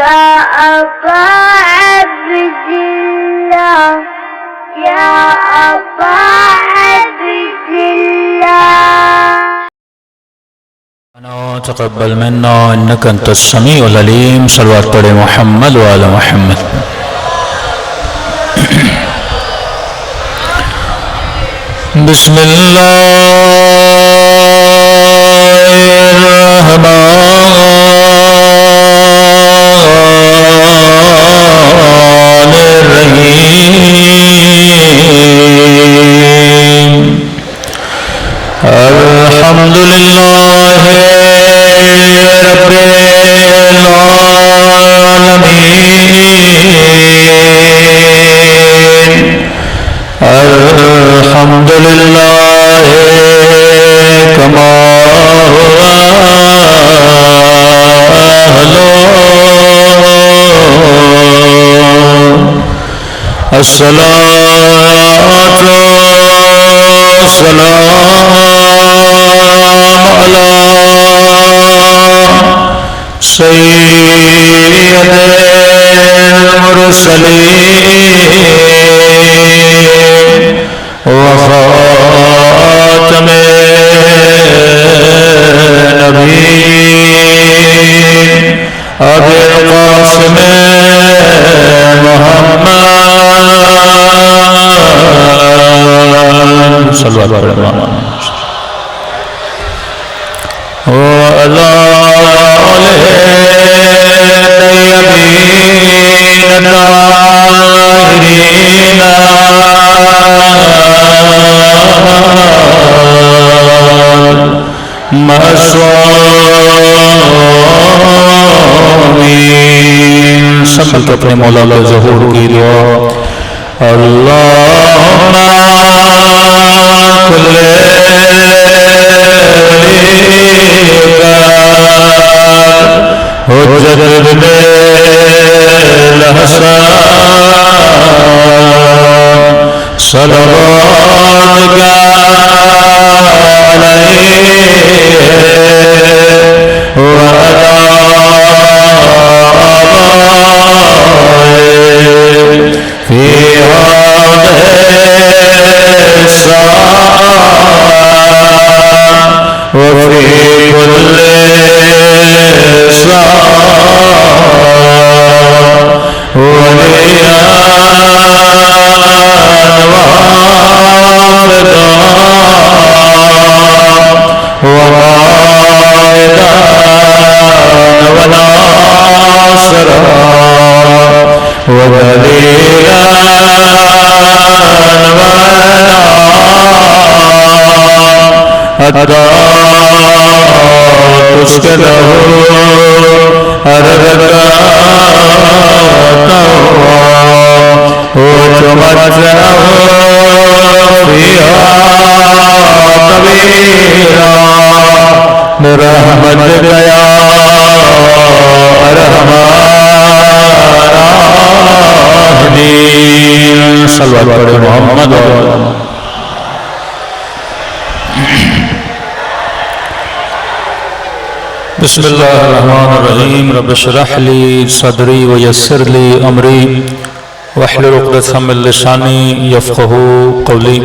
أبا عبد الله يا أبا عبد الله تقبل منا انك انت السميع العليم صلوات پڑھ محمد وعلى محمد بسم الله الرحمن الرحيم الحمد لله رب العالمين الحمد لله كما هو أهله الصلاة والسلام على سيد المرسلين وخاتم النبيين أبي القاسم محمد صلى الله عليه وسلم وعلى آله الطيبين الطاهرين معصومين سب اپنے مولا اللہ ظہور کی دعا اللہم کل حجت ابن الحسن صلواتک علیہ وعلی آبائہ فی هذه الساعة وفي كل برحمتک یا ارحم الراحمین صلوات پڑھ محمد بسم اللہ الرحمن الرحیم رب اشرح لی صدری ویسر لی امری واحلل عقدۃ من لسانی یفقهوا قولی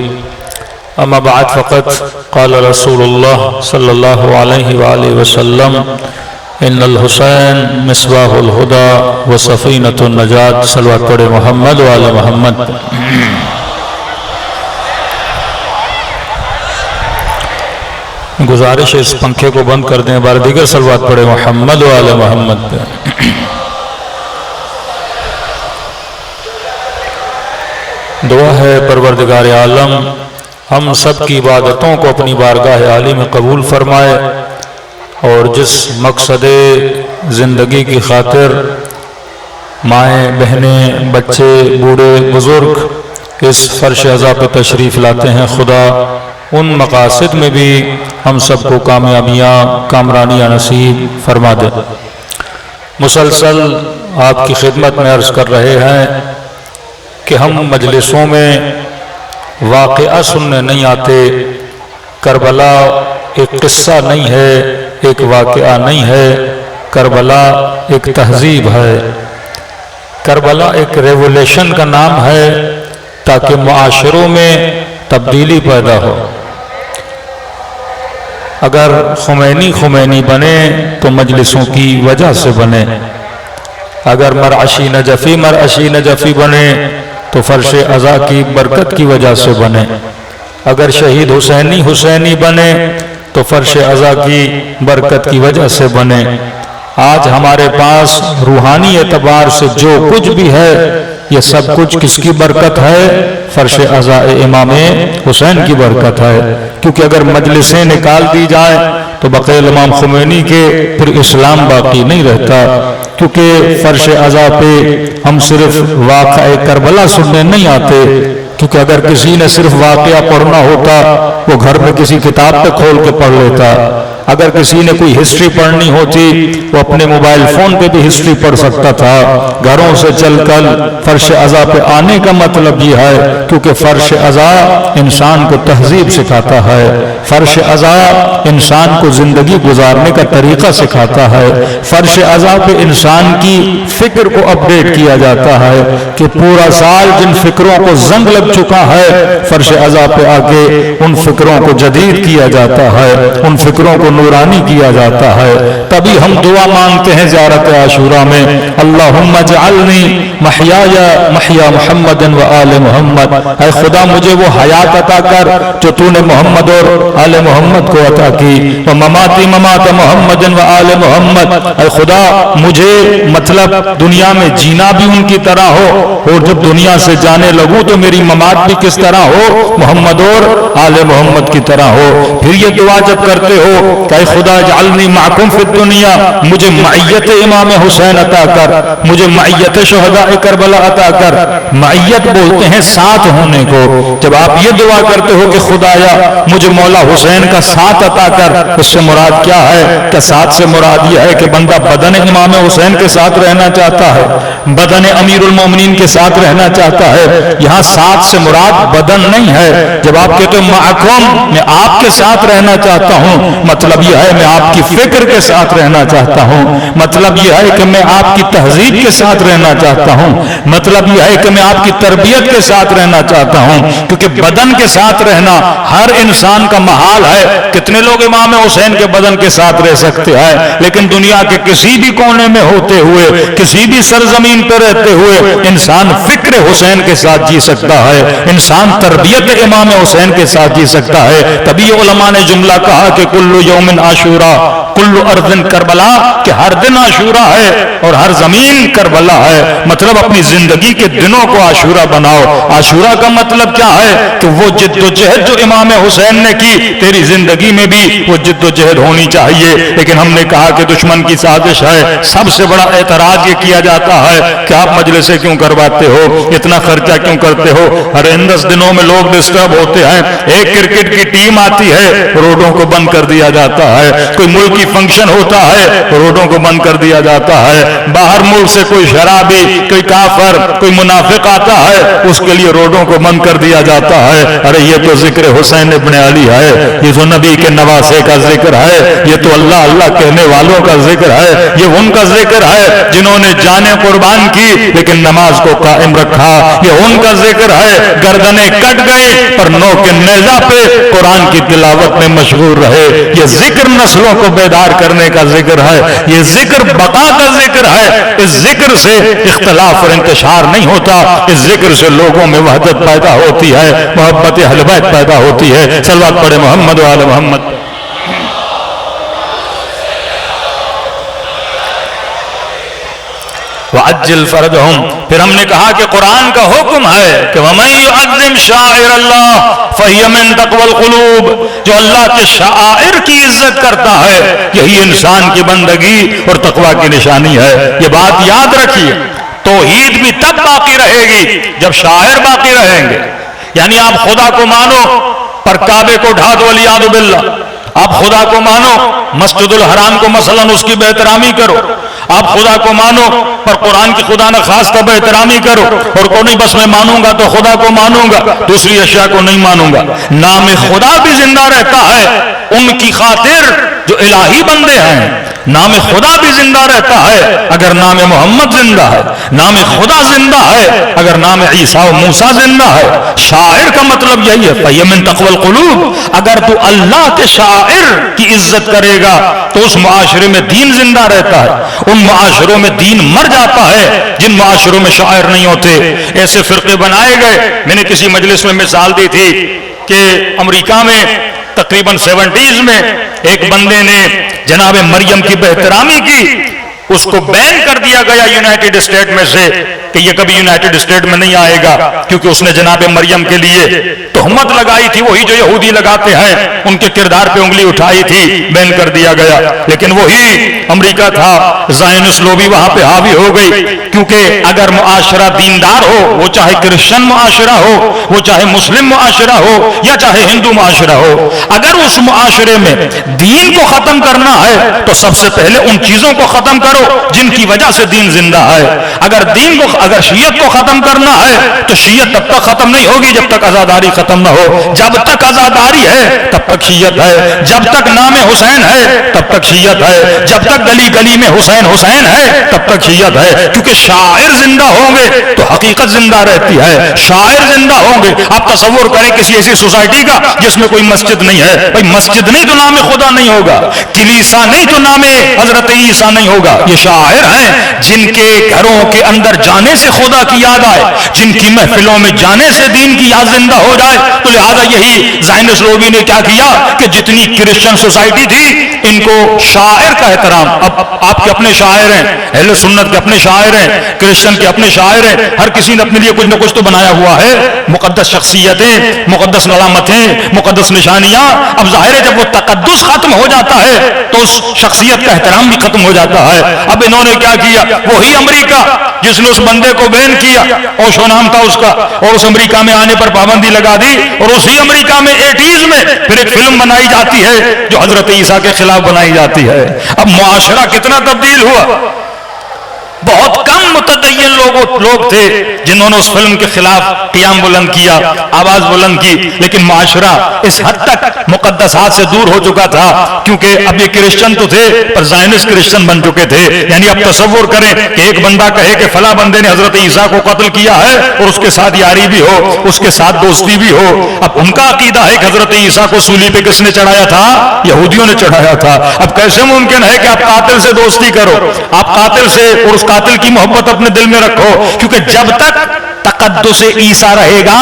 اما بعد فقط قال رسول اللہ صلی اللہ علیہ وآلہ وسلم ان الحسین مصباح الہدی وسفینۃ النجات صلوات پڑھ محمد وآل محمد گزارش اس پنکھے کو بند کر دیں بار دیگر صلوات پڑھے محمد وآل محمد پہ دعا ہے پروردگار عالم ہم سب کی عبادتوں کو اپنی بارگاہ عالی میں قبول فرمائے اور جس مقصد زندگی کی خاطر مائیں بہنیں بچے بوڑھے بزرگ اس فرش عزا پہ تشریف لاتے ہیں خدا ان مقاصد میں بھی ہم سب کو کامیابیاں کامرانیاں نصیب فرما دے مسلسل آپ کی خدمت میں عرض کر رہے ہیں کہ ہم مجلسوں میں واقعہ سننے نہیں آتے کربلا ایک قصہ نہیں ہے ایک واقعہ نہیں ہے کربلا ایک تہذیب ہے، کربلا ایک ریولیشن کا نام ہے تاکہ معاشروں میں تبدیلی پیدا ہو۔ اگر خمینی بنے تو مجلسوں کی وجہ سے بنے، اگر مرعشی نجفی بنے تو فرش ازا کی برکت کی وجہ سے بنے، اگر شہید حسینی بنے تو فرش ازا کی برکت کی وجہ سے بنے۔ آج ہمارے پاس روحانی اعتبار سے جو کچھ بھی ہے یہ سب کچھ کس کی برکت ہے؟ فرش ازا امام حسین کی برکت ہے، کیونکہ اگر مجلسیں نکال دی جائیں تو بقول امام خمینی کے پھر اسلام باقی نہیں رہتا، کیونکہ فرش ازا پہ ہم صرف واقعہ کربلا سننے نہیں آتے، کیونکہ اگر کسی نے صرف واقعہ پڑھنا ہوتا وہ گھر میں کسی کتاب پہ کھول کے پڑھ لیتا، اگر کسی نے کوئی ہسٹری پڑھنی ہوتی وہ اپنے موبائل فون پہ بھی ہسٹری پڑھ سکتا تھا۔ گھروں سے چل کر فرش ازا پہ آنے کا مطلب یہ ہے کیونکہ فرش ازا انسان کو تہذیب سکھاتا ہے، فرش ازا انسان کو زندگی گزارنے کا طریقہ سکھاتا ہے، فرش ازا پہ انسان کی فکر کو اپڈیٹ کیا جاتا ہے کہ پورا سال جن فکروں کو زنگ لگ چکا ہے فرش ازا پہ آ کے ان فکروں کو جدید کیا جاتا ہے، ان فکروں کو نورانی کیا جاتا ہے۔ تبھی ہم دعا مانگتے ہیں زیارت عاشورہ میں، اللہم اجعلنی محیا محمد و آل محمد، اے خدا مجھے وہ حیات عطا کر جو تو نے محمد اور آل محمد کو عطا کی، و مماتی ممات محمد و آل محمد، اے خدا مجھے مطلب دنیا میں جینا بھی ان کی طرح ہو اور جب دنیا سے جانے لگوں تو میری ممات بھی کس طرح ہو؟ محمد اور آل محمد کی طرح ہو۔ پھر یہ دعا جب کرتے ہو کہ اے خدا اجعلنی معکم فی الدنیا، مجھے معیت امام حسین عطا کر، مجھے معیت شہداء کربلا عطا کر۔ معیت بولتے ہیں ساتھ ہونے کو۔ جب آپ یہ دعا کرتے ہو کہ خدایا مجھے مولا حسین کا ساتھ عطا کر، اس سے مراد کیا ہے؟ کہ ساتھ سے مراد یہ ہے کہ بندہ بدن امام حسین کے ساتھ رہنا چاہتا ہے، بدن امیر المومنین کے ساتھ رہنا چاہتا ہے۔ یہاں ساتھ سے مراد بدن نہیں ہے۔ جب آپ کہتے ہیں معکم، میں آپ کے ساتھ رہنا چاہتا ہوں، مطلب یہ ہے میں آپ کی فکر کے ساتھ رہنا چاہتا ہوں، مطلب یہ ہے کہ میں آپ کی تہذیب کے ساتھ رہنا چاہتا ہوں، مطلب یہ ہے کہ میں آپ کی تربیت کے ساتھ رہنا چاہتا ہوں، کیونکہ بدن کے ساتھ رہنا ہر انسان کا محال ہے۔ کتنے لوگ امام حسین کے بدن کے ساتھ رہ سکتے ہیں، لیکن دنیا کے کسی بھی کونے میں ہوتے ہوئے، کسی بھی سرزمین پہ رہتے ہوئے انسان فکر حسین کے ساتھ جی سکتا ہے، انسان تربیت امام حسین کے ساتھ جی سکتا ہے۔ تبھی علماء نے جملہ کہا کہ کل یوم عاشورہ کل ارض کربلا، کہ ہر دن عاشورہ ہے اور ہر زمین کربلا ہے۔ مطلب اپنی زندگی کے دنوں کو عاشورہ بناؤ۔ عاشورہ کا مطلب کیا ہے؟ کہ وہ جد و جہد جو امام حسین نے کی تیری زندگی میں بھی وہ جد و جہد ہونی چاہیے۔ لیکن ہم نے کہا کہ دشمن کی سازش ہے۔ سب سے بڑا اعتراض یہ کیا جاتا ہے کہ آپ مجلسیں کیوں کرواتے ہو، اتنا خرچہ کیوں کرتے ہو؟ ہر اندس دنوں میں لوگ ڈسٹرب ہوتے ہیں، ایک کرکٹ کی ٹیم آتی ہے روڈوں کو بند کر دیا جاتا ہے، کوئی ملکی فنکشن ہوتا ہے روڈوں کو بند کر دیا جاتا ہے، باہر ملک سے کوئی شرابی، کوئی کافر، کوئی منافق آتا ہے اس کے لیے روڈوں کو بند کر دیا جاتا ہے۔ ارے یہ تو ذکر حسین ابن علی ہے، یہ تو نبی کے نواسے کا ذکر ہے، یہ تو اللہ اللہ کہنے والوں کا ذکر ہے، یہ ان کا ذکر ہے جنہوں نے جانیں قربان کی لیکن نماز کو قائم رکھا، یہ ان کا ذکر ہے گردنیں کٹ گئی پر نو کے نیزہ پہ قرآن کی تلاوت میں مشغول رہے۔ یہ ذکر نسلوں کو بیدار کرنے کا ذکر ہے، یہ ذکر بقا کا ذکر ہے۔ اس ذکر سے اختلاف اور انتشار نہیں ہوتا، اس ذکر سے لوگوں میں وحدت پیدا ہوتی ہے، محبت اہل بیت پیدا ہوتی ہے۔ صلوات پڑھے محمد و آل محمد۔ وَعَجِّلْ فَرَجَهُمْ، پھر ہم نے کہا کہ قرآن کا حکم ہے کہ وَمَن يُعَظِّمْ شَعَائِرَ اللَّهِ فَهِيَ مِن تَقْوَى الْقُلُوبِ، جو اللہ کے شعائر کی عزت کرتا ہے یہی انسان کی بندگی اور تقوی کی نشانی ہے۔ یہ بات یاد رکھیے، توحید بھی تب باقی رہے گی جب شاعر باقی رہیں گے۔ یعنی آپ خدا کو مانو پر کعبے کو ڈھا دو والعیاذ باللہ، آپ خدا کو مانو مسجد الحرام کو مثلا اس کی بے احترامی کرو، آپ خدا کو مانو پر قرآن کی خدا نہ خاص کا بے احترامی کرو، اور کو نہیں بس میں مانوں گا تو خدا کو مانوں گا دوسری اشیاء کو نہیں مانوں گا۔ نام خدا بھی زندہ رہتا ہے ان کی خاطر جو الہی بندے ہیں، نام خدا بھی زندہ رہتا ہے اگر نام محمد زندہ ہے، نام خدا زندہ ہے اگر نام عیسیٰ و موسیٰ زندہ ہے۔ شاعر کا مطلب یہی ہے فَهِيَ مِن تَقْوَى الْقُلُوبِ، اگر تو اللہ کے شاعر کی عزت کرے گا تو اس معاشرے میں دین زندہ رہتا ہے۔ ان معاشروں میں دین مر جاتا ہے جن معاشروں میں شاعر نہیں ہوتے۔ ایسے فرقے بنائے گئے، میں نے کسی مجلس میں مثال دی تھی کہ امریکہ میں تقریباً 70s میں ایک بندے نے جناب مریم کی بہترامی کی، اس کو بین کر دیا گیا یونائٹڈ اسٹیٹ میں سے کہ یہ کبھی یونائٹڈ اسٹیٹ میں نہیں آئے گا، کیونکہ اس نے جناب مریم کے لیے تہمت لگائی تھی، وہی جو یہودی لگاتے ہیں، ان کے کردار پہ انگلی اٹھائی تھی، بین کر دیا گیا۔ لیکن وہی امریکہ تھا، زائنس لوبی وہاں پہ حاوی ہو گئی، کیونکہ اگر معاشرہ دیندار ہو، وہ چاہے کرسچن معاشرہ ہو، وہ چاہے مسلم معاشرہ ہو یا چاہے ہندو معاشرہ ہو، اگر اس معاشرے میں دین کو ختم کرنا ہے تو سب سے پہلے ان چیزوں کو ختم کرو جن کی وجہ سے دین زندہ ہے۔ اگر شیعت کو ختم کرنا ہے تو شیعت تب تک ختم نہیں ہوگی جب تک آزاداری ختم نہ ہو۔ جب تک آزاداری ہے تب تک شیعت ہے، جب تک نام حسین ہے تب تک شیعت ہے، جب تک گلی گلی میں حسین حسین ہے تب تک شیعت ہے، کیونکہ شاعر زندہ ہوں گے تو حقیقت زندہ رہتی ہے۔ شاعر زندہ ہوں گے، آپ تصور کریں کسی ایسی سوسائٹی کا جس میں کوئی مسجد نہیں ہے، بھائی مسجد نہیں تو نام خدا نہیں ہوگا، کلیسا نہیں تو نام حضرت عیسیٰ نہیں ہوگا۔ یہ شاعر ہیں جن کے گھروں کے اندر جانے سے خدا کی یاد آئے، جن کی محفلوں میں جانے سے دین کی یاد زندہ ہو جائے۔ تو لہذا یہی زائنس لوبی نے کیا کیا کہ جتنی کرسچن سوسائٹی تھی ان کو شاعر کا احترام، اب آپ کے اپنے شاعر ہیں، اہل سنت کے اپنے شاعر ہیں، کرسچن کے اپنے شاعر ہیں، ہر کسی نے اپنے لیے کچھ نہ کچھ تو بنایا ہوا ہے، مقدس شخصیتیں، مقدس علامتیں، مقدس نشانیاں۔ اب ظاہر ہے جب وہ تقدس ختم ہو جاتا ہے تو اس شخصیت کا احترام بھی ختم ہو جاتا ہے۔ اب انہوں نے کیا کیا، وہی امریکہ جس نے اس بندے کو بین کیا، اوشو نام تھا اس کا، اور اس امریکہ میں آنے پر پابندی لگا دی، اور اسی امریکہ میں 80s میں پھر ایک فلم بنائی جاتی ہے جو حضرت عیسیٰ کے خلاف بنائی جاتی ہے۔ اب معاشرہ کتنا تبدیل ہوا، بہت کم متدین لوگ تھے جنہوں نے اس فلم کے خلاف قیام بلند کیا، آواز بلند کی، لیکن معاشرہ اس حد تک مقدسات سے دور ہو چکا تھا، کیونکہ اب یہ کرسچن تو تھے پر زائنس کرسچن بن چکے تھے۔ یعنی اب تصور کریں کہ ایک بندہ کہے کہ فلاں بندے نے حضرت عیسیٰ کو قتل کیا ہے اور اس کے ساتھ یاری بھی ہو، اس کے ساتھ دوستی بھی ہو۔ اب ان کا عقیدہ ہے کہ حضرت عیسیٰ کو سولی پہ کس نے چڑھایا تھا؟ یہودیوں نے چڑھایا تھا۔ اب کیسے ممکن ہے کہ آپ قاتل سے دوستی کرو، آپ قاتل سے اور اس قاتل کی محبت اپنے دل میں رکھو، کیونکہ جب تک تقدس عیسیٰ رہے گا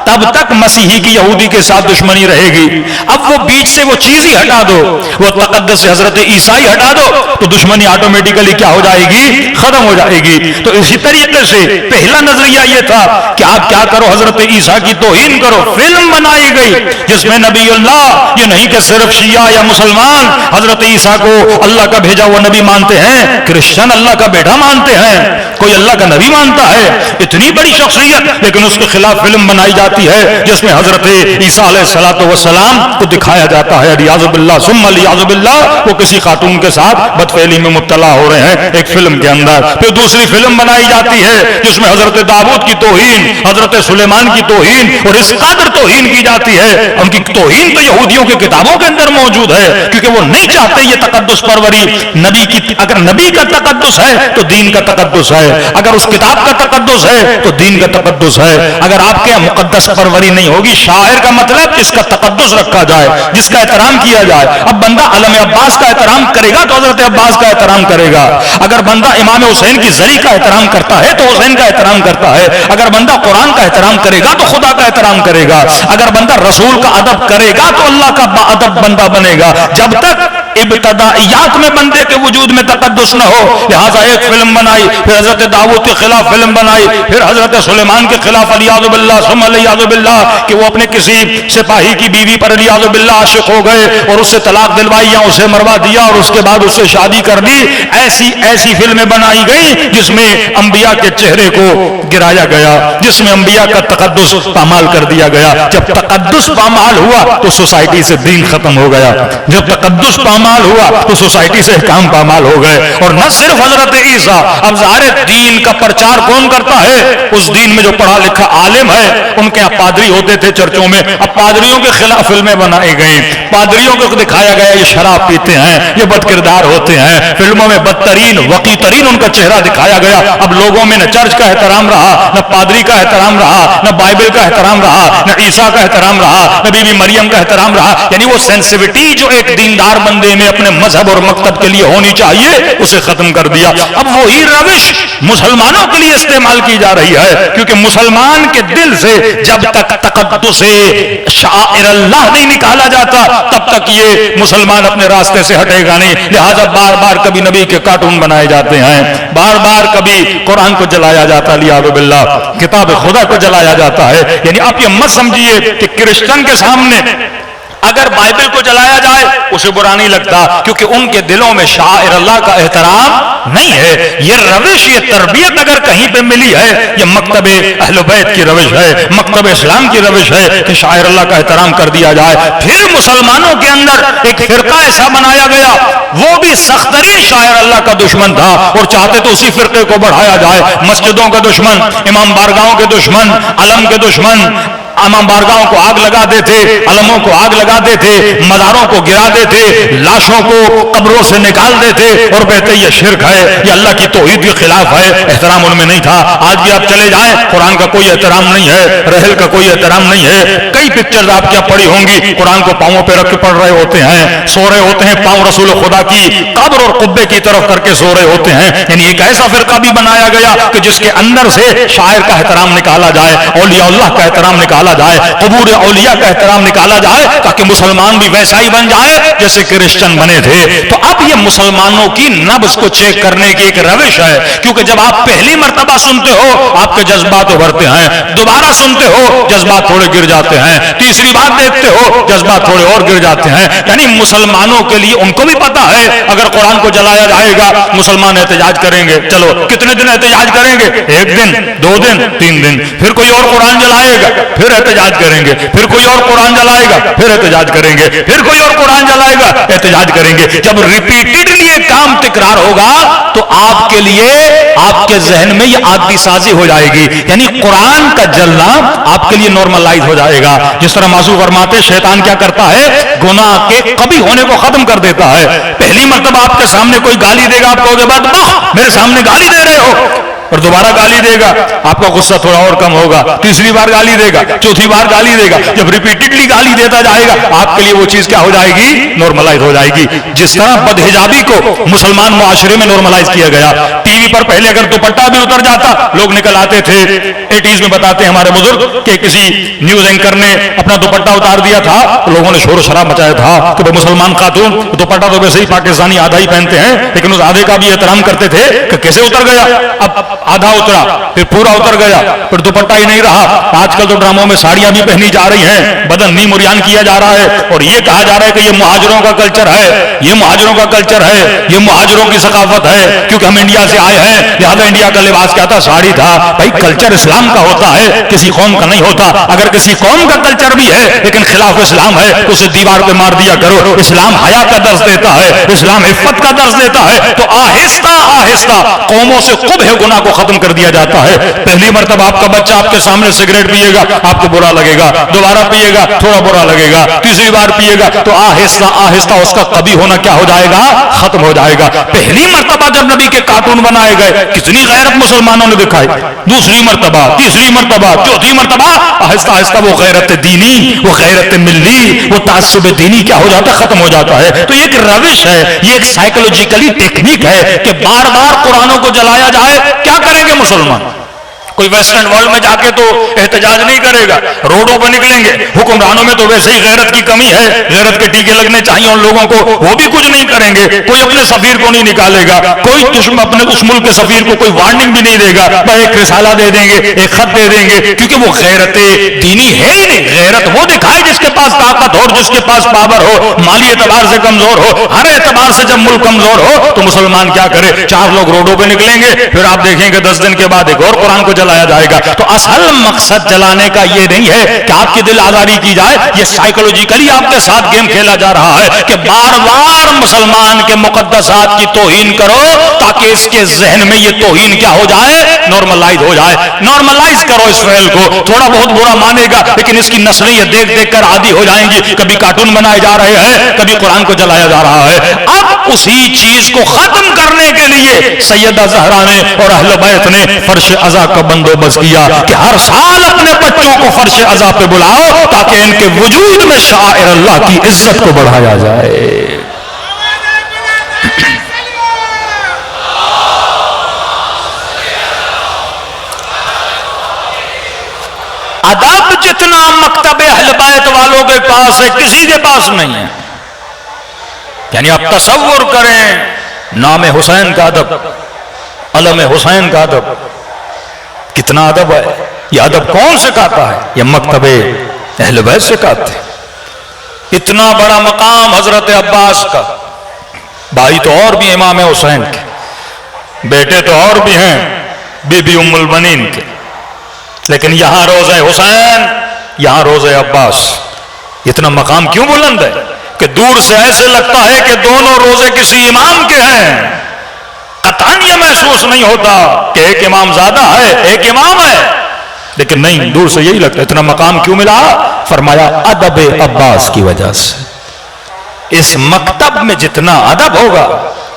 تب تک مسیحی کی یہودی کے ساتھ دشمنی رہے گی۔ اب وہ بیچ سے وہ چیز ہی ہٹا دو، وہ تقدس سے حضرت عیسیٰ ہی ہٹا دو تو دشمنی آٹومیٹیکلی کیا ہو جائے گی؟ ختم ہو جائے گی۔ تو اسی طریقے سے پہلا نظریہ یہ تھا کہ آپ کیا کرو، حضرت عیسیٰ کی توہین کرو۔ فلم بنائی گئی جس میں نبی اللہ، یہ نہیں کہ صرف شیعہ یا مسلمان حضرت عیسیٰ کو اللہ کا بھیجا ہوا نبی مانتے ہیں، کرسچن اللہ کا بیٹا مانتے ہیں، کوئی اللہ کا نبی مانتا ہے، اتنی بڑی شخصیت، لیکن اس کے خلاف فلم بنائی جاتی ہے جس میں حضرت عیسیٰ علیہ السلام کو دکھایا جاتا ہے علیاذ باللہ ثم علیاذ باللہ وہ کسی خاتون کے ساتھ بدفعلی میں مبتلا ہو رہے ہیں ایک فلم کے اندر۔ پھر دوسری فلم بنائی جاتی ہے جس میں حضرت داؤد کی توہین، حضرت سلیمان کی توہین، اور اس قدر توہین کی جاتی ہے، ان کی توہین تو یہودیوں کی کتابوں کے اندر موجود ہے، کیونکہ وہ نہیں چاہتے یہ تقدس پروری نبی کی، اگر نبی کا تقدس ہے تو دین کا تقدس ہے، اگر اس کتاب کا تقدس ہے تو دین کا تقدس ہے۔ اگر آپ کے مقدس پروری نہیں ہوگی، شاعر کا مطلب جس کا تقدس رکھا جائے، جس کا احترام کیا جائے۔ اب بندہ علم عباس کا احترام کرے گا تو حضرت عباس کا احترام کرے گا، اگر بندہ امام حسین کی زری کا احترام کرتا ہے تو حسین کا احترام کرتا ہے، اگر بندہ قرآن کا احترام کرے گا تو خدا کا احترام کرے گا، اگر بندہ رسول کا ادب کرے گا تو اللہ کا با ادب بندہ بنے گا۔ جب تک ابتدائیات میں بندے کے وجود میں تقدس نہ ہو، لہذا ایک فلم بنائی، پھر حضرت داؤد کے خلاف فلم بنائی، پھر حضرت سلیمان کے خلاف علیاذ باللہ ثم علیاذ باللہ کہ وہ اپنے کسی سپاہی کی بیوی پر علیاذ باللہ عاشق ہو گئے اور اس سے طلاق دلوائی یا اسے مروا دیا اور اس کے بعد اس سے شادی کر دی۔ ایسی فلمیں بنائی گئی جس میں انبیاء کے چہرے کو گرایا گیا، جس میں انبیاء کا تقدس پامال کر دیا گیا۔ جب تقدس پامال ہوا تو سوسائٹی سے دین ختم ہو گیا، جب تقدس پامال پامال ہوا تو سوسائٹی سے احکام پامال ہو گئے. اور نہ صرف حضرت عیسیٰ، اب ظاہر دین کا پرچار کون کرتا ہے؟ اس دین میں جو پڑھا لکھا عالم ہے. ان کے یہاں پادری ہوتے تھے چرچوں میں، اب پادریوں کے خلاف فلمیں بنائی گئیں، پادریوں کو دکھایا گیا یہ شراب پیتے ہیں، یہ بد کردار ہوتے ہیں، فلموں میں بدترین وقی ترین ان کا چہرہ دکھایا گیا. اب لوگوں میں نہ چرچ کا احترام رہا، نہ پادری کا احترام رہا، نہ بائبل کا احترام رہا، نہ عیسیٰ کا احترام رہا، نہ بی بی مریم کا احترام رہا. یعنی وہ سینسیٹیوٹی جو ایک دیندار بندے میں اپنے مذہب اور مکتب کے لیے ہونی چاہیے اسے ختم کر دیا. اب وہی روش مسلمانوں کے لیے استعمال کی جا رہی ہے، کیونکہ مسلمان کے دل سے جب تک تقدس شعائر اللہ نہیں نکالا جاتا تب تک یہ مسلمان اپنے راستے سے ہٹے گا نہیں. لہذا بار بار کبھی نبی کے کارٹون بنائے جاتے ہیں، بار بار کبھی قرآن کو جلایا جاتا ہے، لیاذ باللہ کتاب خدا کو جلایا جاتا ہے. یعنی آپ یہ مت سمجھیے کہ کرسچن کے سامنے اگر بائبل کو جلایا جائے اسے برا نہیں لگتا، کیونکہ ان کے دلوں میں شاعر اللہ کا احترام نہیں ہے. یہ روش، یہ تربیت اگر کہیں پہ ملی ہے، یہ مکتب اہل بیت کی روش ہے، مکتب اسلام کی روش ہے کہ شاعر اللہ کا احترام کر دیا جائے. پھر مسلمانوں کے اندر ایک فرقہ ایسا بنایا گیا، وہ بھی سخت ترین شاعر اللہ کا دشمن تھا اور چاہتے تو اسی فرقے کو بڑھایا جائے. مسجدوں کا دشمن، امام بارگاہوں کے دشمن، علم کے دشمن، امام بارگاہوں کو آگ لگاتے تھے، علموں کو آگ لگاتے تھے، مزاروں کو گراتے تھے، لاشوں کو قبروں سے نکالتے تھے اور کہتے یہ شرک ہے، یہ اللہ کی توحید کے خلاف ہے. احترام ان میں نہیں تھا. آج بھی آپ چلے جائیں قرآن کا کوئی احترام نہیں ہے، رحل کا کوئی احترام نہیں ہے. کئی پکچرز آپ کیا پڑھی ہوں گی، قرآن کو پاؤں پہ رکھ کے پڑھ رہے ہوتے ہیں، سو رہے ہوتے ہیں، پاؤں رسول خدا کی قبر اور قبے کی طرف کر کے سو رہے ہوتے ہیں. یعنی ایک ایسا فرقہ بھی بنایا گیا کہ جس کے اندر سے شاعر کا احترام نکالا جائے، اولیاء اللہ کا احترام نکالا جائے، قبور اولیاء کا احترام نکالا جائے، تاکہ مسلمان بھی ویسا ہی بن جائے جیسے کرسچن بنے تھے. تو اب یہ مسلمانوں کی نبض کو چیک کرنے کی ایک روش ہے، کیونکہ جب آپ پہلی مرتبہ سنتے ہو آپ کے جذبات ابھرتے ہیں، دوبارہ سنتے ہو جذبات تھوڑے گر جاتے ہیں، تیسری بار دیکھتے ہو جذبات تھوڑے اور گر جاتے ہیں. یعنی مسلمانوں کے لیے ان کو بھی پتا ہے اگر قرآن کو جلایا جائے گا مسلمان احتجاج کریں گے. چلو کتنے دن احتجاج کریں گے؟ 1 دن، 2 دن، 3 دن. پھر کوئی اور قرآن جلائے گا، پھر احتجاج کریں گے. پھر کوئی اور قرآن جلائے گا، پھر احتجاج کریں گے. پھر کوئی اور قرآن جلائے گا، احتجاج کریں گے. جب ریپیٹڈلی یہ کام تکرار ہوگا تو آپ کے لیے، آپ کے ذہن میں یہ عادی سازی ہو جائے گی. یعنی قرآن کا جلنا آپ کے لیے نارملائز ہو جائے گا. جس طرح معصوم فرماتے شیطان کیا کرتا ہے، گناہ کے کبھی ہونے کو ختم کر دیتا ہے. پہلی مرتبہ آپ کے سامنے کوئی گالی دے گا، آپ کہو گے بات میرے سامنے گالی دے رہے ہو، اور دوبارہ گالی دے گا، آپ کا غصہ تھوڑا اور کم ہوگا. تیسری بار گالی دے گا، چوتھی بار گالی دے گا. جب ریپیٹڈلی گالی دیتا جائے گا آپ کے لیے وہ چیز کیا ہو جائے گی، نارملائز ہو جائے گی. جس طرح بدحجابی کو مسلمان معاشرے میں نارملائز کیا گیا. ٹی وی پر پہلے اگر دوپٹہ بھی اتر جاتا لوگ نکل آتے تھے. 80s میں بتاتے ہیں ہمارے بزرگ کہ کسی نیوز اینکر نے اپنا دوپٹہ اتار دیا تھا، لوگوں نے شور و شراب مچایا تھا کہ مسلمان خاتون دوپٹہ تو ویسے ہی پاکستانی آدھا ہی پہنتے ہیں، لیکن اس آدھے کا بھی احترام کرتے تھے کہ کیسے اتر گیا. اب آدھا اترا، پھر پورا اتر گیا، پھر دوپٹہ ہی نہیں رہا. آج کل تو ڈراموں میں ساڑیاں بھی پہنی جا رہی ہیں، بدن نہیں مریان کیا جا رہا ہے، اور یہ کہا جا رہا ہے کہ یہ مہاجروں کا کلچر ہے، یہ مہاجروں کا کلچر ہے، یہ مہاجروں کی ثقافت ہے، کیونکہ ہم انڈیا سے آئے ہیں لہذا انڈیا کا لباس کیا تھا، ساڑی تھا. بھائی کلچر اسلام کا ہوتا ہے، کسی قوم کا نہیں ہوتا. اگر کسی قوم کا کلچر بھی ہے لیکن خلاف اسلام ہے تو اسے دیوار پہ مار دیا کرو. اسلام حیا کا درس دیتا ہے، اسلام عفت کا درس دیتا ہے. تو آہستہ آہستہ قوموں سے قبح گناہ کو ختم کر دیا جاتا ہے. پہلی مرتبہ آپ کا بچہ آپ کے سامنے سگریٹ پیے گا آپ کو برا لگے گا، دوبارہ پیے گا تھوڑا برا لگے گا، تیسری بار پیے گا تو آہستہ آہستہ اس کا کبھی ہونا کیا ہو جائے گا، ختم ہو جائے گا. پہلی مرتبہ جب نبی کے کارٹون بنائے گئے کتنی غیرت مسلمانوں نے دکھائی، دوسری مرتبہ، تیسری مرتبہ، چوتھی مرتبہ آہستہ آہستہ وہ غیرت دینی، وہ غیرت ملی، وہ تعصب دینی کیا ہو جاتا ہے، ختم ہو جاتا ہے. تو یہ ایک روش ہے، یہ ایک سائیکولوجیکلی ٹیکنیک ہے کہ بار بار قرآنوں کو جلایا جائے. کیا کریں گے مسلمان؟ کوئی ویسٹرن ورلڈ میں جا کے تو احتجاج نہیں کرے گا، روڈوں پر نکلیں گے. حکمرانوں میں تو ویسے ہی غیرت کی کمی ہے، غیرت کے ٹیکے لگنے چاہیے ان لوگوں کو، وہ بھی کچھ نہیں کریں گے. کوئی اپنے سفیر کو نہیں نکالے گا، کوئی اپنے اس ملک کے سفیر کو کوئی وارننگ بھی نہیں دے گا. بس ایک رسالہ دے دیں گے، ایک خط دے دیں گے، کیونکہ وہ غیرت دینی ہے ہی نہیں. غیرت وہ دکھائے جس کے پاس طاقت ہو، جس کے پاس پاور ہو، مالی اعتبار سے کمزور ہو، ہر اعتبار سے. جب ملک کمزور ہو تو مسلمان کیا کرے؟ 4 لوگ روڈوں پہ نکلیں گے، پھر آپ دیکھیں گے 10 دن کے بعد ایک اور قرآن کو جلا جلایا جائے گا. تو اصل مقصد جلانے کا یہ نہیں ہے کہ آپ کی دل آزاری کی جائے. یہ سائیکولوجیکلی آپ کے ساتھ گیم کھیلا جا رہا ہے کہ بار بار مسلمان کے مقدسات کی توہین کرو تاکہ اس کے ذہن میں یہ توہین کیا ہو جائے, نارملائز ہو جائے. نارملائز کرو اس فعل کو. تھوڑا بہت برا مانے گا لیکن اس کی نسلیں یہ دیکھ دیکھ کر عادی ہو جائیں گی. کبھی کارٹون بنائے جا رہے ہیں, کبھی قرآن کو جلایا جا رہا ہے. اب اسی چیز کو ختم کرنے کے لیے سیدہ زہرا نے اور اہل بیت نے فرش عزا کا بندوبست کیا کہ ہر سال اپنے بچوں کو فرش عزا پہ بلاؤ تاکہ ان کے وجود میں شاعر اللہ کی عزت کو بڑھایا جائے. ادب جتنا مکتب اہل بیت والوں کے پاس ہے کسی کے پاس نہیں ہے. یعنی آپ تصور کریں, نام حسین کا ادب, علم حسین کا ادب, کتنا ادب ہے. یہ ادب کون سکھاتا ہے؟ یہ مکتب اہل بیت سکھاتے ہیں. اتنا بڑا مقام حضرت عباس کا, بھائی تو اور بھی امام حسین کے, بیٹے تو اور بھی ہیں بی بی ام البنین کے, لیکن یہاں روضہ حسین, یہاں روضہ عباس. اتنا مقام کیوں بلند ہے کہ دور سے ایسے لگتا ہے کہ دونوں روزے کسی امام کے ہیں. قطعاً یہ محسوس نہیں ہوتا کہ ایک امام زیادہ ہے, ایک امام ہے, لیکن نہیں, دور سے یہی لگتا. اتنا مقام کیوں ملا؟ فرمایا ادب عباس کی وجہ سے. اس مکتب میں جتنا ادب ہوگا,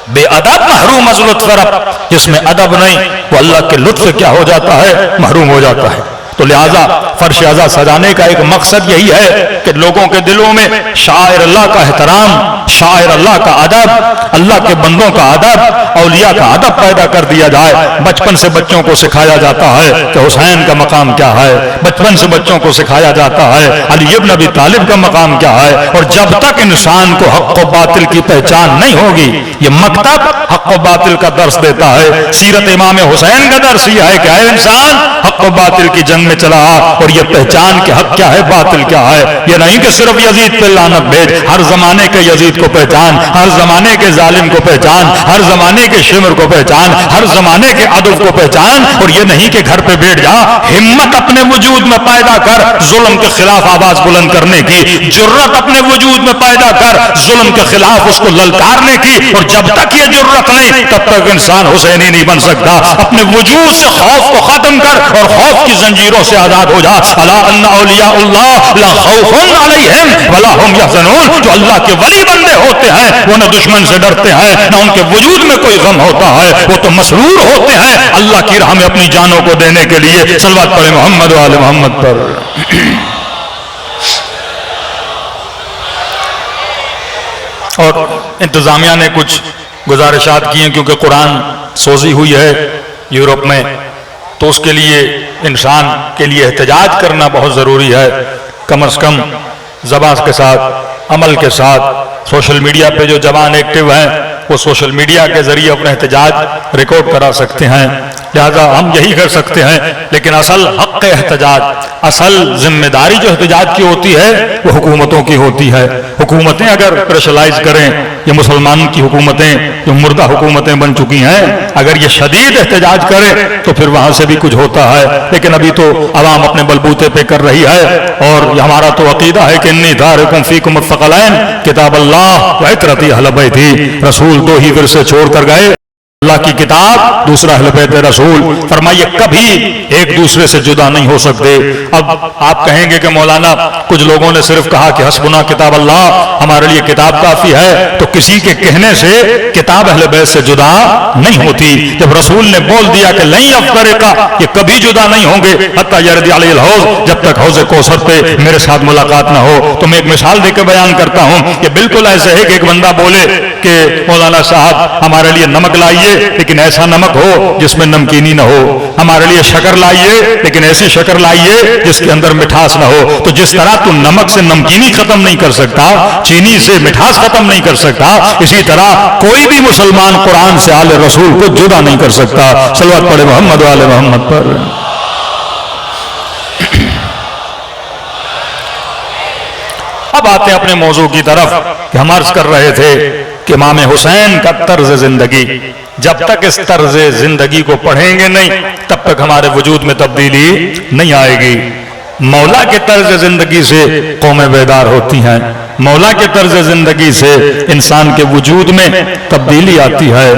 بے ادب محروم از لطف رب. جس میں ادب نہیں وہ اللہ کے لطف کیا ہو جاتا ہے, محروم ہو جاتا ہے. تو لہذا فرش عزا سجانے کا ایک مقصد یہی ہے کہ لوگوں کے دلوں میں شاعر اللہ کا احترام, شاعر اللہ کا ادب, اللہ کے بندوں کا ادب, اولیاء کا ادب پیدا کر دیا جائے. بچپن سے بچوں کو سکھایا جاتا ہے کہ حسین کا مقام کیا ہے, بچپن سے بچوں کو سکھایا جاتا ہے علی ابن ابی طالب کا مقام کیا ہے. اور جب تک انسان کو حق و باطل کی پہچان نہیں ہوگی, یہ مکتب حق و باطل کا درس دیتا ہے. سیرت امام حسین کا درس یہ ہے کہ اے انسان, حق و باطل کی جنگ میں چلا اور یہ پہچان کہ حق کیا ہے, باطل کیا ہے. یہ نہیں کہ صرف یزید پہ لعنت بھیج, ہر زمانے کے یزید کو پہچان, ہر زمانے کے ظالم کو پہچان, ہر زمانے کے شمر کو پہچان, ہر زمانے کے عدو کو پہچان. اور یہ نہیں کہ گھر پہ بیٹھ جا, ہمت اپنے وجود میں پیدا کر ظلم کے خلاف آواز بلند کرنے کی, جرت اپنے وجود میں پیدا کر ظلم کے خلاف اس کو للکارنے کی. اور جب تک یہ جرت نہیں تب تک انسان حسینی نہیں بن سکتا. اپنے وجود سے خوف کو ختم کر اور خوف کی زنجیروں سے آزاد ہو جا. الا ان اولیاء اللہ لا خوف علیہم ولا هم يحزنون. جو اللہ کے ولی بندے ہوتے ہیں وہ نہ دشمن سے ڈرتے ہیں, نہ ان کے وجود میں کوئی غم ہوتا ہے, وہ تو مسرور ہوتے ہیں اللہ کی راہ میں اپنی جانوں کو دینے کے لیے. صلوات پڑھیں محمد و آل محمد پر. اور انتظامیہ نے کچھ گزارشات کی ہیں کیونکہ قرآن سوزی ہوئی ہے یورپ میں, تو اس کے لیے انسان کے لیے احتجاج کرنا بہت ضروری ہے. کم از کم زبان کے ساتھ, عمل کے ساتھ. سوشل میڈیا پہ جو جوان ایکٹیو ہیں وہ سوشل میڈیا کے ذریعے اپنا احتجاج ریکارڈ کرا سکتے ہیں, لہذا ہم یہی کر سکتے ہیں. لیکن اصل حق احتجاج, اصل ذمہ داری جو احتجاج کی ہوتی ہے وہ حکومتوں کی ہوتی ہے. حکومتیں اگر پریشرائز کریں, یہ مسلمانوں کی حکومتیں جو مردہ حکومتیں بن چکی ہیں, اگر یہ شدید احتجاج کرے تو پھر وہاں سے بھی کچھ ہوتا ہے. لیکن ابھی تو عوام اپنے بلبوتے پہ کر رہی ہے. اور ہمارا تو عقیدہ ہے کہ انی تارکم فیکم الثقلین کتاب اللہ و عترتی اہل بیتی. رسول دو ہی ورثے چھوڑ کر گئے, اللہ کی کتاب, دوسرا اہل بیت رسول. فرمائیے کبھی ایک دوسرے سے جدا نہیں ہو سکتے. اب آپ کہیں گے کہ مولانا کچھ لوگوں نے صرف کہا کہ حسبنا کتاب اللہ, ہمارے لیے کتاب کافی ہے, تو کسی کے کہنے سے کتاب اہل بیت سے جدا نہیں ہوتی. جب رسول نے بول دیا کہ لن یفترقا, یہ کبھی جدا نہیں ہوں گے حتی یرد علی الحوض, جب تک حوض کوثر پہ میرے ساتھ ملاقات نہ ہو. تو میں ایک مثال دے کے بیان کرتا ہوں کہ بالکل ایسے ہے کہ ایک بندہ بولے کہ مولانا صاحب ہمارے لیے نمک لائیے, لیکن ایسا نمک ہو جس میں نمکینی نہ ہو. ہمارے لیے شکر لائیے, لیکن ایسی شکر لائیے جس کے اندر مٹھاس نہ ہو. تو جس طرح تو نمک سے نمکینی ختم نہیں کر سکتا, چینی سے مٹھاس ختم نہیں کر سکتا, اسی طرح کوئی بھی مسلمان قرآن سے آل رسول کو جدا نہیں کر سکتا. صلوات پڑھے محمد و آل محمد پر. اب آتے ہیں اپنے موضوع کی طرف کہ ہم عرض کر رہے تھے کہ امام حسین کا طرز زندگی, جب تک اس طرز زندگی کو پڑھیں گے نہیں تب تک ہمارے وجود میں تبدیلی نہیں آئے گی. مولا کے طرز زندگی سے قومیں بیدار ہوتی ہیں, مولا کے طرز زندگی سے انسان کے وجود میں تبدیلی آتی ہے.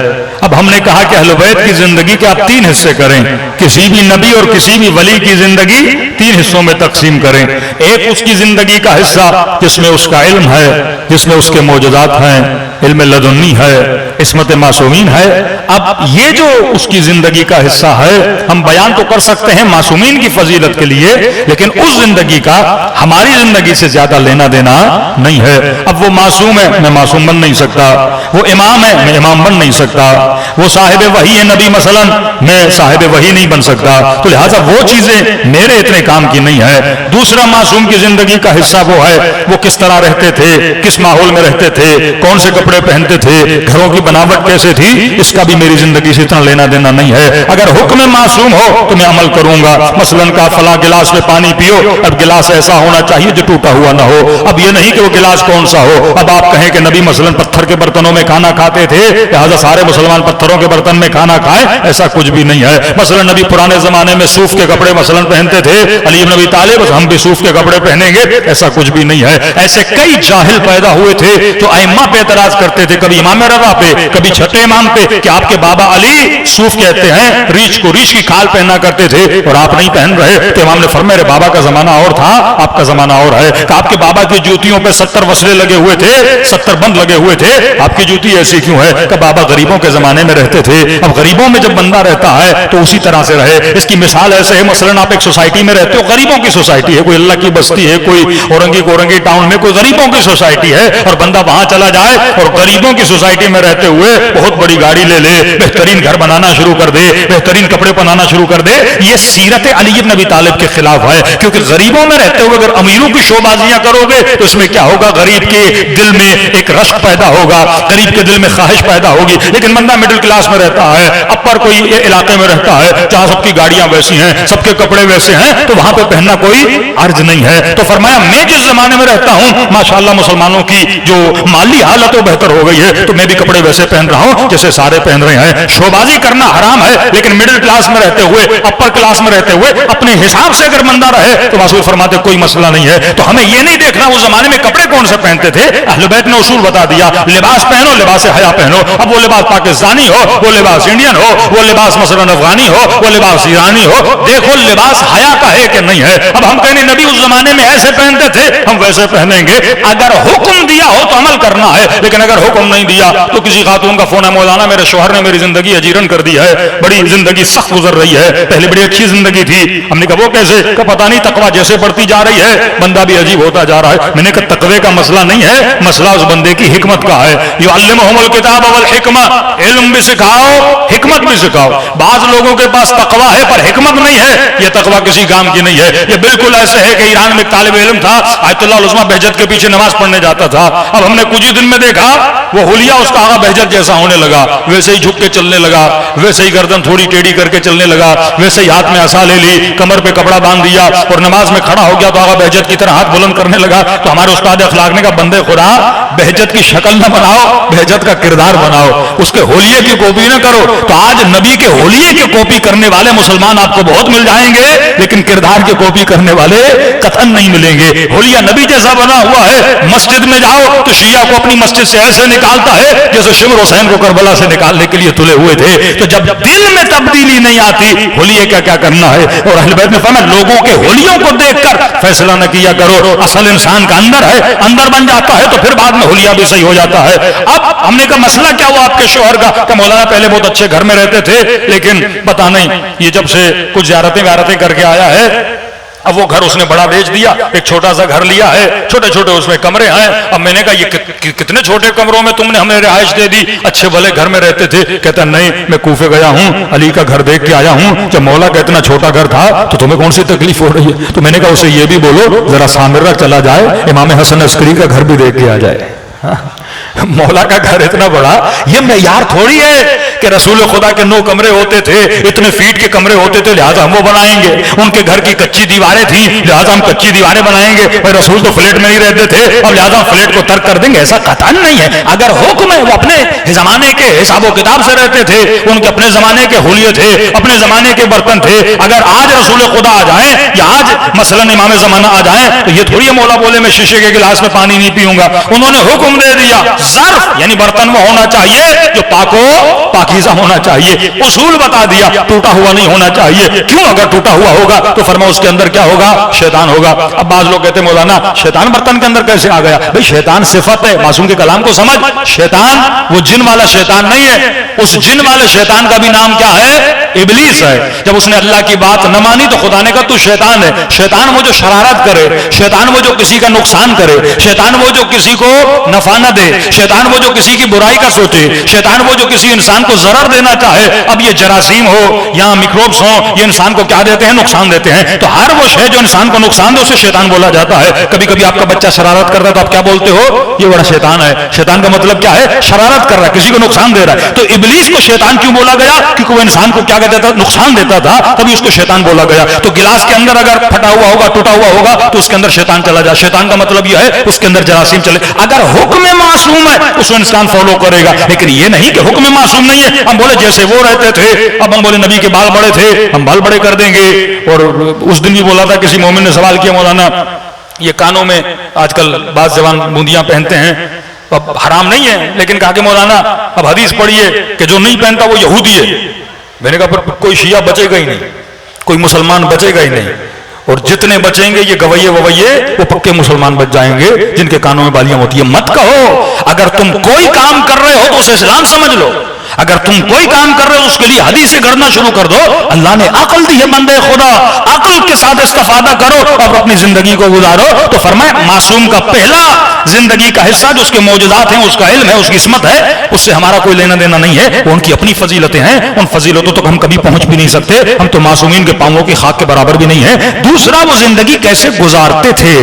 اب ہم نے کہا کہ اہل بیت کی زندگی کے آپ 3 حصے کریں, کسی بھی نبی اور کسی بھی ولی کی زندگی 3 حصوں میں تقسیم کریں. ایک اس کی زندگی کا حصہ جس میں اس کا علم ہے, جس میں اس کے معجزات ہیں, علم لدنی ہے, عصمت معصومین ہے. اب یہ جو اس کی زندگی کا حصہ ہے ہم بیان تو کر سکتے ہیں معصومین کی فضیلت کے لیے, لیکن اس زندگی کا ہماری زندگی سے زیادہ لینا دینا نہیں ہے. اب وہ معصوم ہے, میں معصوم بن نہیں سکتا. وہ امام ہے, میں امام بن نہیں سکتا. وہ صاحب وحی ہے نبی مثلا, میں صاحب وحی نہیں بن سکتا. تو لہٰذا وہ چیزیں میرے اتنے کام کی نہیں ہے. دوسرا معصوم کی زندگی کا حصہ وہ ہے وہ کس طرح رہتے تھے, کس ماحول میں رہتے تھے, کون سے کپڑے پہنتے تھے, گھروں کی بناوٹ کیسے تھی, اس کا بھی میری زندگی سے اتنا لینا دینا نہیں ہے. اگر حکم معصوم ہو تو میں عمل کروں گا. مثلا کا فلاں گلاس میں پانی پیو, اب گلاس ایسا ہونا چاہیے جو ٹوٹا ہوا نہ ہو. اب یہ نہیں کہ وہ گلاس کون سا ہو. اب آپ کہیں کہ نبی مثلا پتھر کے برتنوں میں کھانا کھاتے تھے لہٰذا سارے مسلمان پتھروں کے برتن میں کھانا کھائیں, ایسا کچھ بھی نہیں ہے. مثلا نبی پرانے زمانے میں صوف کے کپڑے مثلا پہنتے تھے, علی بن ابی طالب ہم بھی صوف کے کپڑے پہنیں گے, ایسا کچھ بھی نہیں ہے. ایسے کئی جاہل پیدا ہوئے تھے جو ائمہ پہ اعتراض کرتے تھے, کبھی امام رضا پہ, کبھی چھٹے امام پہ, کہ آپ کے بابا علی صوف کہتے ہیں, ریچھ کو ریچھ کی کھال پہنا کرتے تھے اور آپ نہیں پہن رہے. تو امام نے فرمایا میرے بابا کا زمانہ اور تھا, آپ کا زمانہ اور ہے. کہ آپ کے بابا کی جوتیوں پہ 70 وصلے لگے ہوئے تھے, 70 بند لگے ہوئے تھے, آپ کی جوتی ایسی کیوں ہے؟ کہ بابا غریبوں کے زمانے میں رہتے تھے. اب غریبوں میں جب بندہ رہتا ہے تو اسی طرح سے رہے. اس کی مثال ایسے ہے, مثلا آپ ایک سوسائٹی میں رہتے ہو, غریبوں کی سوسائٹی ہے, کوئی اللہ کی بستی ہے, کوئی اورنگی ٹاؤن میں کوئی غریبوں کی سوسائٹی ہے, اور بندہ وہاں چلا جائے اور غریبوں کی سوسائٹی میں رہتے ہوئے بہت بڑی گاڑی لے لے, بہترین گھر بنانا شروع کر دے, بہترین کپڑے پہنانا شروع کر دے. یہ سیرت علی بن ابی طالب کے خلاف ہے, کیونکہ غریبوں میں رہتے ہوئے اگر امیروں کی شوبازیاں کرو گے تو اس میں کیا ہوگا, غریب کے دل میں ایک رشک پیدا ہوگا, غریب کے دل میں خواہش پیدا ہوگی. لیکن بندہ مڈل کلاس میں رہتا ہے, اپر کوئی علاقے میں رہتا ہے جہاں سب کی گاڑیاں ویسی ہیں, سب کے کپڑے ویسے ہیں, تو وہاں پہ پہننا کوئی عرض نہیں ہے. تو فرمایا میں جس زمانے میں رہتا ہوں ماشاءاللہ مسلمانوں کی جو مالی حالت وہ بہتر ہو گئی ہے, تو میں بھی کپڑے ویسے پہن رہا ہوں جیسے سارے پہن رہے ہیں. شوبازی کرنا حرام ہے, لیکن مڈل کلاس میں رہتے ہوئے, اپر کلاس میں رہتے ہوئے اپنے حساب سے اگر بندہ رہے تو رسول فرماتے کوئی مسئلہ نہیں ہے. تو ہمیں یہ نہیں دیکھنا اس زمانے میں کپڑے کون سے پہنتے تھے. اہل بیت نے اصول بتا دیا, لباس پہنو, لباس حیا پہنو. اب وہ لباس پاکستانی ہو, وہ لباس انڈین ہو, وہ لباس مثلا افغانی ہو, وہ لباس ایرانی ہو, دیکھو لباس حیا کا ہے کہ نہیں ہے. اب ہم کہنے نبی اس زمانے میں ایسے پہنتے تھے, ہم ویسے پہنیں گے. اگر حکم دیا ہو تو عمل کرنا ہے, لیکن اگر حکم نہیں دیا تو کسی خاتون کا فون ہے, مولانا میرے شوہر نے میری زندگی اجیرن کر دی ہے, بڑی زندگی سخت گزر رہی ہے, پہلے بڑی اچھی زندگی تھی. ہم نے کہا وہ کیسے؟ کہ پتہ نہیں تقویٰ جیسے بڑھتی جا رہی ہے بندہ بھی عجیب ہوتا جا رہا ہے. میں نے کہا تقوی کا مسئلہ نہیں ہے, مسئلہ اس بندے کی حکمت کا ہے. یعلمہم الکتاب والحکمہ, علم بھی سکھاؤ, حکمت بھی سکھاؤ. بعض لوگوں کے پاس تقویٰ ہے پر حکمت نہیں ہے, یہ تقویٰ کسی کام کی نہیں ہے. یہ بالکل ایسے ہے کہ ایران میں ایک طالب علم تھا, آیت اللہ العظمیٰ بہجت کے پیچھے نماز پڑھنے جاتا تھا. اب ہم نے کچھ ہی دن میں دیکھا وہ حلیہ اس کا آقا بہجت جیسا ہونے لگا, ویسے ہی جھک کے چلنے لگا, ویسے ہی گردن تھوڑی ٹیڑھی کر کے چلنے لگا, ویسے ہی ہاتھ میں عصا لے لی, کمر پہ کپڑا باندھ دیا اور نماز میں کھڑا ہو گیا تو آقا بہجت کی طرح ہاتھ بلند کرنے لگا. تو ہمارے استاد اخلاق نے کہا بندے خدا بہجت کی شکل نہ بناؤ, بہجت کا کردار بناؤ, اس کے حلیے کی کاپی نہ کرو. تو آج نبی کے حلیے کی کاپی کرنے والے مسلمان آپ کو بہت مل جائیں گے, لیکن کردار کی کاپی کرنے والے قطعاً نہیں ملیں گے. حلیہ نبی جیسا بنا ہوا ہے. مسجد میں جاؤ تو شیعہ کو اپنی مسجد سے ایسے نکالتا ہے جیسے شمر حسین کو کربلا سے نکالنے کے لیے تلے ہوئے تھے. تو جب دل میں تبدیلی نہیں آتی حلیے کا کیا کرنا ہے. اور اہل بیت نے فرمایا لوگوں کے حلیوں کو دیکھ کر فیصلہ نہ کیا کرو, اصل انسان کا اندر ہے, اندر بن جاتا ہے تو پھر بعد میں حلیہ بھی صحیح ہو جاتا ہے. اب ہم نے کہا مسئلہ کیا ہوا آپ کے شوہر کا؟ کہ مولانا پہلے بہت اچھے گھر میں رہتے تھے, لیکن پتہ نہیں یہ جب سے کچھ زیارتیں کر کے آیا ہے اب وہ گھر اس نے بڑا بیچ دیا, ایک چھوٹا سا گھر لیا ہے, چھوٹے چھوٹے اس میں کمرے ہیں. اب میں نے کہا یہ کتنے چھوٹے کمروں میں تم نے ہمیں رہائش دے دی, اچھے بھلے گھر میں رہتے تھے. کہتا نہیں میں کوفے گیا ہوں, علی کا گھر دیکھ کے آیا ہوں, جب مولا کا اتنا چھوٹا گھر تھا تو تمہیں کون سی تکلیف ہو رہی ہے. تو میں نے کہا اسے یہ بھی بولو ذرا سامرہ چلا جائے, امام حسن عسکری کا گھر بھی دیکھ کے آ جائے. مولا کا گھر اتنا بڑا، یہ معیار تھوڑی ہے کہ رسول خدا کے 9 کمرے ہوتے تھے، اتنے فیٹ کے کمرے ہوتے تھے لہٰذا ہم وہ بنائیں گے، ان کے گھر کی کچی دیواریں تھیں لہٰذا ہم کچی دیواریں بنائیں گے، بھائی رسول تو فلیٹ میں نہیں رہتے تھے اب لہٰذا ہم فلیٹ کو ترک کر دیں گے، ایسا قطعاً نہیں ہے۔ اگر حکم ہے وہ اپنے زمانے کے حساب و کتاب سے رہتے تھے، ان کے اپنے زمانے کے حلیے تھے، اپنے زمانے کے برتن تھے۔ اگر آج رسول خدا آ جائیں یا آج مثلا امام زمانہ آ جائیں تو یہ تھوڑی مولا بولے میں شیشے کے گلاس میں پانی نہیں پیوں گا، انہوں نے حکم دے دیا ظرف یعنی برتن وہ ہونا چاہیے جو پاکیزہ ہونا چاہیے، اصول بتا دیا ٹوٹا ہوا نہیں ہونا چاہیے۔ کیوں؟ اگر ٹوٹا ہوا ہوگا تو فرمایا اس کے اندر کیا ہوگا؟ شیطان ہوگا۔ اب بعض لوگ کہتے ہیں مولانا شیطان برتن کے اندر کیسے آ گیا؟ بھئی شیطان صفت ہے، معصوم کے کلام کو سمجھ، شیطان وہ جن والا شیطان نہیں ہے، اس جن والے شیطان کا بھی نام کیا ہے؟ ابلیس ہے۔ جب اس نے اللہ کی بات نہ مانی تو خدا نے کہا تو شیطان ہے۔ شیطان وہ جو شرارت کرے، شیطان وہ جو کسی کا نقصان کرے، شیطان وہ جو کسی کو نفع نہ دے، شیطان وہ جو کسی کی برائی کا سوچے، شیطان وہ جو کسی انسان کو ضرر دینا چاہے۔ اب یہ جراثیم ہو یا میکروبس ہو، یہ انسان کو کیا دیتے ہیں؟ نقصان دیتے ہیں۔ تو ہر وہ شے جو انسان کو نقصان دے اسے شیطان بولا جاتا ہے۔ کبھی کبھی آپ کا بچہ شرارت کرتا ہے تو آپ کیا بولتے ہو؟ یہ بڑا شیطان ہے۔ شیطان کا مطلب کیا ہے؟ شرارت کر رہا ہے، کسی کو نقصان دے رہا ہے۔ تو ابلیس کو شیطان کیوں بولا گیا؟ کیونکہ وہ انسان کو کیا کہتا تھا؟ نقصان دیتا تھا، تبھی اس کو شیطان بولا گیا۔ تو گلاس کے اندر اگر پھٹا ہوا ہوگا، ٹوٹا ہوا ہوگا تو اس کے اندر شیطان چلا جائے۔ شیطان کا مطلب یہ ہے اس کے اندر جراثیم چلے۔ اگر حکم معصوم ہے اس کو انسان فالو کرے گا، لیکن یہ نہیں کہ حکم معصوم نہیں ہے۔ ہم بولے جیسے وہ رہتے تھے، اب ہم بولے نبی کے بال بڑے تھے ہم بال بڑے کر دیں گے۔ اور اس دن بھی بولا تھا، کسی مومن نے سوال کیا مولانا یہ کانوں میں آج کل بعض جوان بوندیاں پہنتے ہیں، اب حرام نہیں ہے لیکن کہا کہ مولانا اب حدیث پڑھیے کہ جو نہیں پہنتا وہ یہودی ہے۔ میں نے کہا پھر کوئی شیعہ بچے گا ہی نہیں، کوئی مسلمان بچے گا ہی نہیں، اور جتنے بچیں گے یہ گویے وویے وہ پکے مسلمان بچ جائیں گے جن کے کانوں میں بالیاں ہوتی ہیں۔ مت کہو اگر تم کوئی کام کر رہے ہو تو اسے اسلام سمجھ لو، اگر تم کوئی کام کر رہے ہو اس کے لیے حدیثیں گھڑنا شروع کر دو۔ اللہ نے عقل دی ہے بندے خدا، عقل کے ساتھ استفادہ کرو اور اپنی زندگی کو گزارو۔ تو فرمایا معصوم کا پہلا زندگی کا حصہ جو اس کے معجزات ہیں، اس کا علم ہے، اس کی عصمت ہے، اس سے ہمارا کوئی لینا دینا نہیں ہے، وہ ان کی اپنی فضیلتیں ہیں، ان فضیلتوں تک ہم کبھی پہنچ بھی نہیں سکتے، ہم تو معصومین کے پاؤں کی خاک کے برابر بھی نہیں ہیں۔ دوسرا وہ زندگی کیسے گزارتے تھے،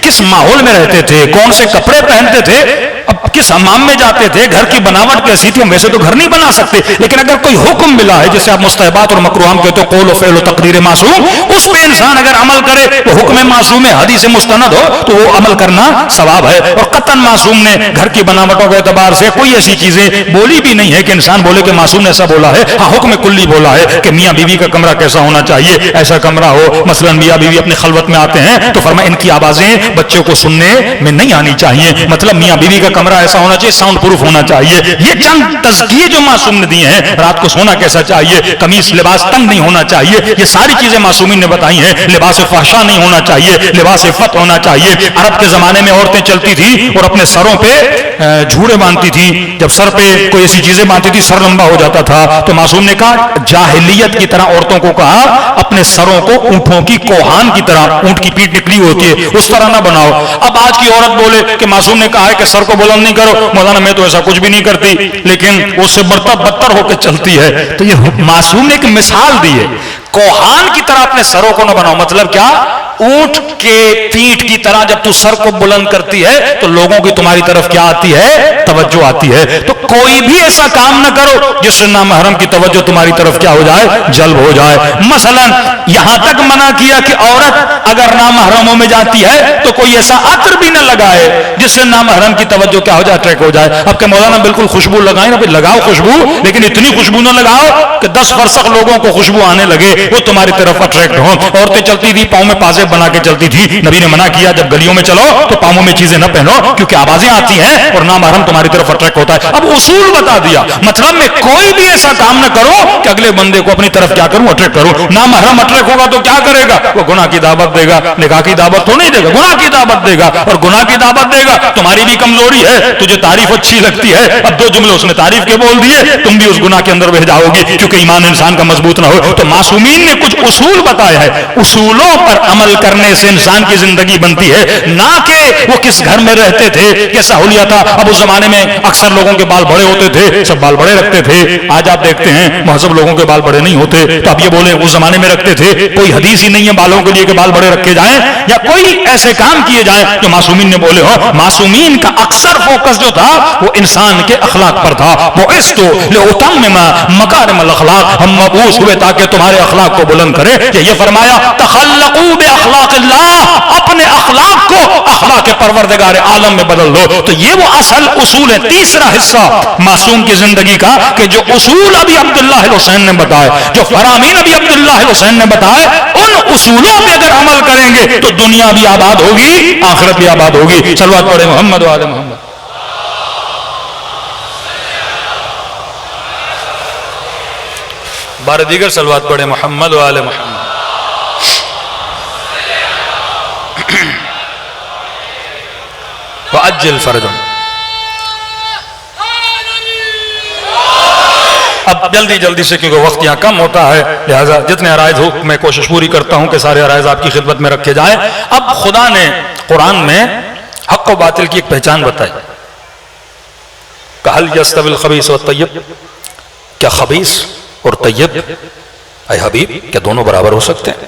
کس ماحول میں رہتے تھے، کون سے کپڑے پہنتے تھے، اب کس حمام میں جاتے تھے، گھر کی بناوٹ کیسی تھی۔ ہم ویسے تو گھر نہیں بنا سکتے، لیکن اگر کوئی حکم ملا ہے جسے آپ مستحبات اور مکروہات کہتے ہو، قول و فعل و تقریر معصوم، اس پہ انسان اگر عمل کرے تو حکم معصوم ہے، حدیث مستند ہو تو وہ عمل کرنا ثواب ہے۔ اور قطعاً معصوم نے گھر کی بناوٹوں کے اعتبار سے کوئی ایسی چیزیں بولی بھی نہیں ہے کہ انسان بولے کہ معصوم نے ایسا بولا ہے۔ ہاں حکم کلی بولا ہے کہ میاں بیوی کا کمرہ کیسا ہونا چاہیے، ایسا کمرہ ہو، مثلا میاں بیوی اپنی خلوت میں آتے ہیں تو فرمایا ان کی آوازیں بچوں کو سننے میں نہیں آنی چاہیے، مطلب میاں بیوی کا کمرہ ایسا ہونا چاہیے، ساؤنڈ پروف ہونا چاہیے۔ یہ چند تزکیے جو معصوم نے دیے ہیں، رات کو سونا کیسا چاہیے، قمیص لباس تنگ نہیں ہونا چاہیے، یہ ساری چیزیں معصومین نے بتائی ہیں۔ لباس فحشا نہیں ہونا چاہیے، لباس عفت ہونا چاہیے۔ عرب کے زمانے میں عورتیں چلتی تھی اور اپنے سروں پہ جھوڑے باندھتی تھی، جب سر پہ کوئی ایسی چیزیں باندھتی تھی سر لمبا ہو جاتا تھا، تو معصوم نے کہا جاہلیت کی طرح عورتوں کو کہا اپنے سروں کو اونٹوں کی کوہان کی طرح، اونٹ کی پیٹھ نکلی ہوتی ہے اس طرح نہ بناؤ۔ اب آج کی عورت بولے کہ معصوم نے کہا ہے کہ سر کو بلند نہیں کرو، مولانا میں تو ایسا کچھ بھی نہیں کرتی، لیکن اس سے بدتر ہو کے چلتی ہے۔ تو یہ معصوم نے ایک مثال دی ہے، کوہان کی طرح اپنے سروں کو نہ بناؤ، مطلب کیا؟ اونٹ کے پیٹھ کی طرح جب تو سر کو بلند کرتی ہے تو لوگوں کی تمہاری طرف کیا آتی ہے؟ توجہ آتی ہے۔ تو کوئی بھی ایسا کام نہ کرو جس سے نامحرم کی توجہ تمہاری طرف کیا ہو جائے؟ جلب ہو جائے۔ مثلا یہاں تک منع کیا کہ عورت اگر نامحرموں میں جاتی ہے تو کوئی ایسا عطر بھی نہ لگائے جس سے نامحرم کی توجہ کیا ہو جائے؟ اٹریکٹ ہو جائے۔ اب کہ مولانا بالکل خوشبو لگائیں نا، لگاؤ خوشبو، لیکن اتنی خوشبو نہ لگاؤ کہ 10 فرسخ لوگوں کو خوشبو آنے لگے، وہ تمہاری طرف اٹریکٹ ہو۔ عورتیں چلتی تھی پاؤں میں پازے بنا کے چلتی تھی، نبی نے منع کیا جب گلیوں میں چلو تو پاؤں میں چیزیں نہ پہنو کیونکہ آوازیں آتی ہیں اور نامحرم تمہاری طرف اٹریکٹ ہوتا ہے۔ اب اصول بتا دیا، مطلب میں کوئی بھی ایسا کام نہ کرو کہ اگلے بندے کو اپنی طرف کیا کروں؟ اٹریکٹ کروں۔ نامحرم اٹریکٹ ہوگا تو کیا کرے گا؟ وہ گناہ کی دعوت دے گا، نکاح کی دعوت تو نہیں دے گا، گناہ کی دعوت دے گا، اور گناہ کی دعوت دے گا۔ تمہاری بھی کمزوری ہے، تجھے تعریف اچھی لگتی ہے، اب 2 جملے اس نے تعریف کے بول دیے، تم بھی اس گناہ کے اندر بہ جاؤ گی کیونکہ ایمان انسان کا مضبوط نہ ہو۔ تو معصومین نے کچھ اصول بتایا ہے، اصولوں پر عمل کرنے سے انسان کی زندگی بنتی ہے، نہ کہ وہ کس گھر میں رہتے تھے، کیسا حلیہ تھا۔ اب اس زمانے میں اکثر لوگوں کے بال بڑے ہوتے تھے، سب بال بڑے رکھتے تھے۔ آج آپ دیکھتے ہیں مہذب لوگوں کے بال بڑے نہیں ہوتے، تو آپ یہ بولیں اس زمانے میں رکھتے تھے، کوئی حدیث ہی نہیں ہے بالوں کے لیے کہ بال بڑے رکھے جائیں یا کوئی ایسے کام کیے جائیں جو معصومین نے بولے ہو۔ معصومین کا اکثر فوکس جو تھا وہ انسان کے اخلاق پر تھا۔ بعثت لأتمم مکارم الاخلاق، ہم مبعوث ہوئے تاکہ تمہارے اخلاق کو بلند کرے۔ یہ فرمایا تخلقوا باخلاق اللہ، اپنے اخلاق کو اخلاق پروردگار عالم میں بدل دو۔ تو یہ وہ اصل اصول ہے، تیسرا حصہ معصوم کی زندگی کا، کہ جو اصول ابھی عبداللہ الحسین نے بتائے، جو فرامین ابھی عبداللہ الحسین نے بتائے، ان اصولوں پہ اگر عمل کریں گے تو دنیا بھی آباد ہوگی، آخرت بھی آباد ہوگی۔ صلوات پڑھیں محمد و آل محمد۔ بار دیگر صلوات پڑھیں محمد و آل محمد۔ وَأَجِّلْ فَرْجًا۔ اب جلدی سے کیونکہ وقت یہاں کم ہوتا ہے، لہذا جتنے عرائض ہو میں کوشش پوری کرتا ہوں کہ سارے عرائض آپ کی خدمت میں رکھے جائیں۔ اب خدا نے قرآن میں حق و باطل کی ایک پہچان بتائی کہ هل يستوي الخبيث والطيب، کیا خبیث اور طیب اے حبیب کیا دونوں برابر ہو سکتے ہیں؟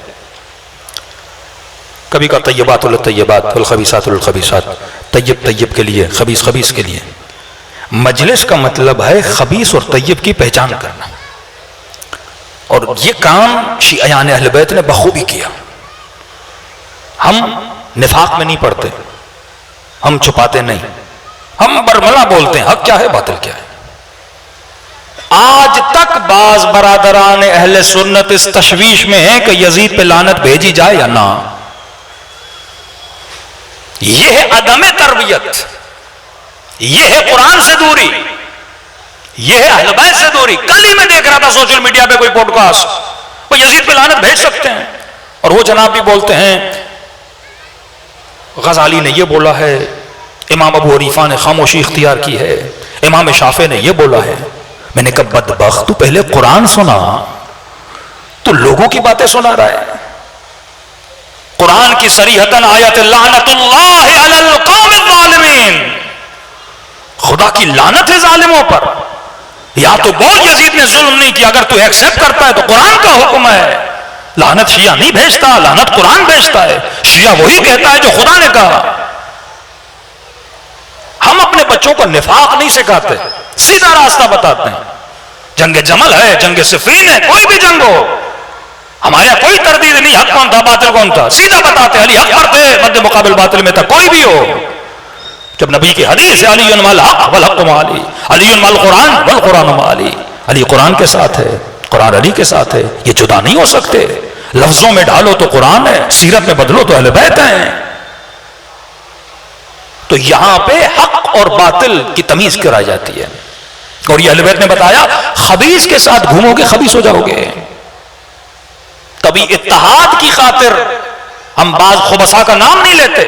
کبھی کا طیبات للطیبات والخبیثات للخبیثات، طیب کے لیے، خبیث کے لیے۔ مجلس کا مطلب ہے خبیث اور طیب کی پہچان کرنا، اور یہ کام شیعیان اہل بیت نے بخوبی کیا۔ ہم نفاق میں نہیں پڑھتے، ہم چھپاتے نہیں، ہم برملا بولتے ہیں حق کیا ہے باطل کیا ہے۔ آج تک بعض برادران اہل سنت اس تشویش میں ہیں کہ یزید پہ لعنت بھیجی جائے یا نہ۔ یہ ہے عدم تربیت، یہ ہے قرآن سے دوری، یہ ہے اہل بیت سے دوری۔ کل ہی میں دیکھ رہا تھا سوشل میڈیا پہ کوئی پوڈ کاسٹ، وہ یزید پہ لعنت بھیج سکتے ہیں، اور وہ جناب بھی بولتے ہیں غزالی نے یہ بولا ہے، امام ابو حنیفہ نے خاموشی اختیار کی ہے، امام شافعی نے یہ بولا ہے۔ میں نے کہا بدبخت، تو پہلے قرآن سنا، تو لوگوں کی باتیں سنا رہا ہے۔ قرآن کی صریحتاً آیت لعنت اللہ علی القوم الظالمین، خدا کی لعنت ہے ظالموں پر۔ یا تو بول یزید نے ظلم نہیں کیا، اگر تو ایکسپٹ کرتا ہے تو قرآن کا حکم ہے۔ لعنت شیعہ نہیں بھیجتا، لعنت قرآن بھیجتا ہے۔ شیعہ وہی کہتا ہے جو خدا نے کہا۔ ہم اپنے بچوں کو نفاق نہیں سکھاتے، سیدھا راستہ بتاتے ہیں۔ جنگ جمل ہے، جنگ صفین ہے، کوئی بھی جنگ ہو، ہمارے یہاں کوئی تردید نہیں، حق کون تھا باطل کون تھا، سیدھا بتاتے ہیں۔ علی حق پر تھے، مد مقابل باطل میں تھا، کوئی بھی ہو۔ جب نبی کی حدیث ہے علی مع الحق والحق مع علی، علی مع القرآن والقرآن مع علی، علی قرآن کے ساتھ ہے، قرآن علی کے ساتھ ہے، یہ جدا نہیں ہو سکتے۔ لفظوں میں ڈالو تو قرآن ہے، سیرت میں بدلو تو اہل بیت ہیں۔ تو یہاں پہ حق اور باطل کی تمیز کرائی جاتی ہے، اور یہ اہل بیت نے بتایا خبیث کے ساتھ گھومو گے خبیث ہو جاؤ گے۔ کبھی اتحاد کی خاطر ہم بعض خبثاء کا نام نہیں لیتے،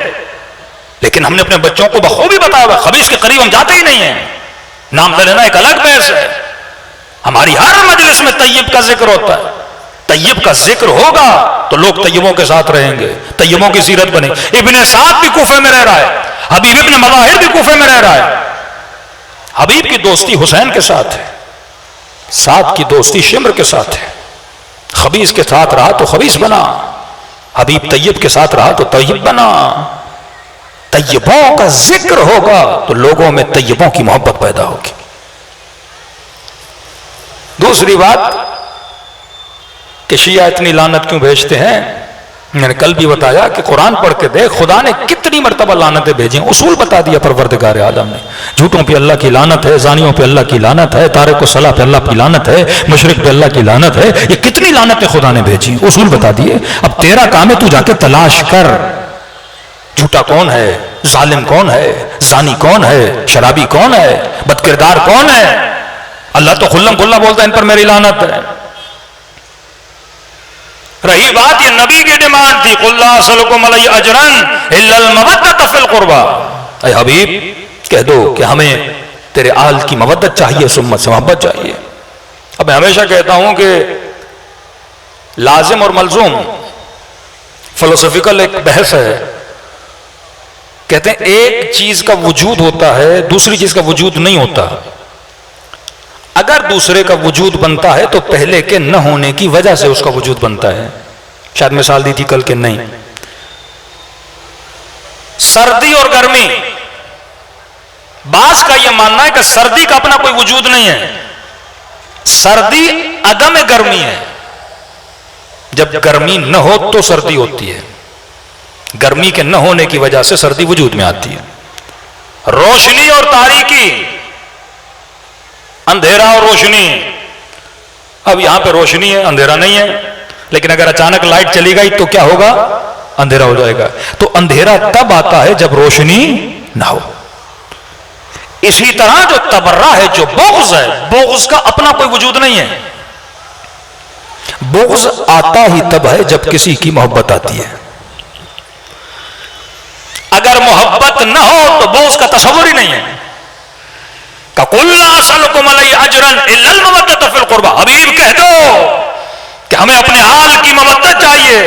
لیکن ہم نے اپنے بچوں کو بخوبی بتایا ہوا خبیث کے قریب ہم جاتے ہی نہیں ہیں۔ نام لینا ایک الگ بحث ہے۔ ہماری ہر مجلس میں طیب کا ذکر ہوتا ہے، طیب کا ذکر ہوگا تو لوگ طیبوں کے ساتھ رہیں گے، طیبوں کی سیرت بنے۔ ابن سعد بھی کوفے میں رہ رہا ہے، حبیب ابن مظاہر بھی کوفے میں رہ رہا ہے۔ حبیب کی دوستی حسین کے ساتھ ہے، سعد کی دوستی شمر کے ساتھ ہے۔ خبیث کے ساتھ رہا تو خبیث بنا، حبیب طیب کے ساتھ رہا تو طیب بنا۔ طیبوں کا ذکر ہوگا تو لوگوں میں طیبوں کی محبت پیدا ہوگی۔ دوسری بات کہ شیعہ اتنی لعنت کیوں بھیجتے ہیں، میں نے کل بھی بتایا کہ قرآن پڑھ کے دیکھ خدا نے کتنی مرتبہ لعنتیں بھیجیں، اصول بتا دیا پروردگار عالم نے۔ جھوٹوں پہ اللہ کی لعنت ہے، زانیوں پہ اللہ کی لعنت ہے، تارک و صلاح پہ اللہ کی لعنت ہے، مشرک پہ اللہ کی لعنت ہے۔ یہ کتنی لعنتیں خدا نے بھیجی، اصول بتا دیے۔ اب تیرا کام ہے تو جا کے تلاش کر، جھوٹا کون ہے، ظالم کون ہے، زانی کون ہے، شرابی کون ہے، بد کردار کون ہے۔ اللہ تو خلم کھلا بولتا ہے ان پر میری لعنت ہے۔ رہی بات یہ نبی کی ڈیمانڈ تھی، قُلْ لَا أَسْأَلُكُمْ عَلَيْهِ أَجْرًا إِلَّا الْمَوَدَّةَ فِي الْقُرْبَى، اے حبیب کہہ دو کہ ہمیں تیرے آل کی مودت چاہیے، سمت سے محبت چاہیے۔ اب میں ہمیشہ کہتا ہوں کہ لازم اور ملزوم فلسفیکل ایک بحث ہے. کہتے ہیں ایک چیز کا وجود ہوتا ہے دوسری چیز کا وجود نہیں ہوتا. اگر دوسرے کا وجود بنتا ہے تو پہلے کے نہ ہونے کی وجہ سے اس کا وجود بنتا ہے. شاید مثال دی تھی کل کے نہیں. سردی اور گرمی، بعض کا یہ ماننا ہے کہ سردی کا اپنا کوئی وجود نہیں ہے، سردی عدم گرمی ہے. جب گرمی نہ ہو تو سردی ہوتی ہے، گرمی کے نہ ہونے کی وجہ سے سردی وجود میں آتی ہے. روشنی اور تاریکی، اندھیرا اور روشنی. اب یہاں پہ روشنی ہے اندھیرا نہیں ہے، لیکن اگر اچانک لائٹ چلی گئی تو کیا ہوگا؟ اندھیرا ہو جائے گا. تو اندھیرا تب آتا ہے جب روشنی نہ ہو. اسی طرح جو تبرہ ہے، جو بغض ہے، بغض کا اپنا کوئی وجود نہیں ہے. بغض آتا ہی تب ہے جب کسی کی محبت آتی ہے. اگر محبت نہ ہو تو بغض کا تصور ہی نہیں ہے. قُلْ لَا أَسْأَلُكُمْ عَلَيْهِ أَجْرًا إِلَّا الْمَوَدَّةَ فِي الْقُرْبَى. حبیب کہہ دو کہ ہمیں اپنے حال کی مودت چاہیے.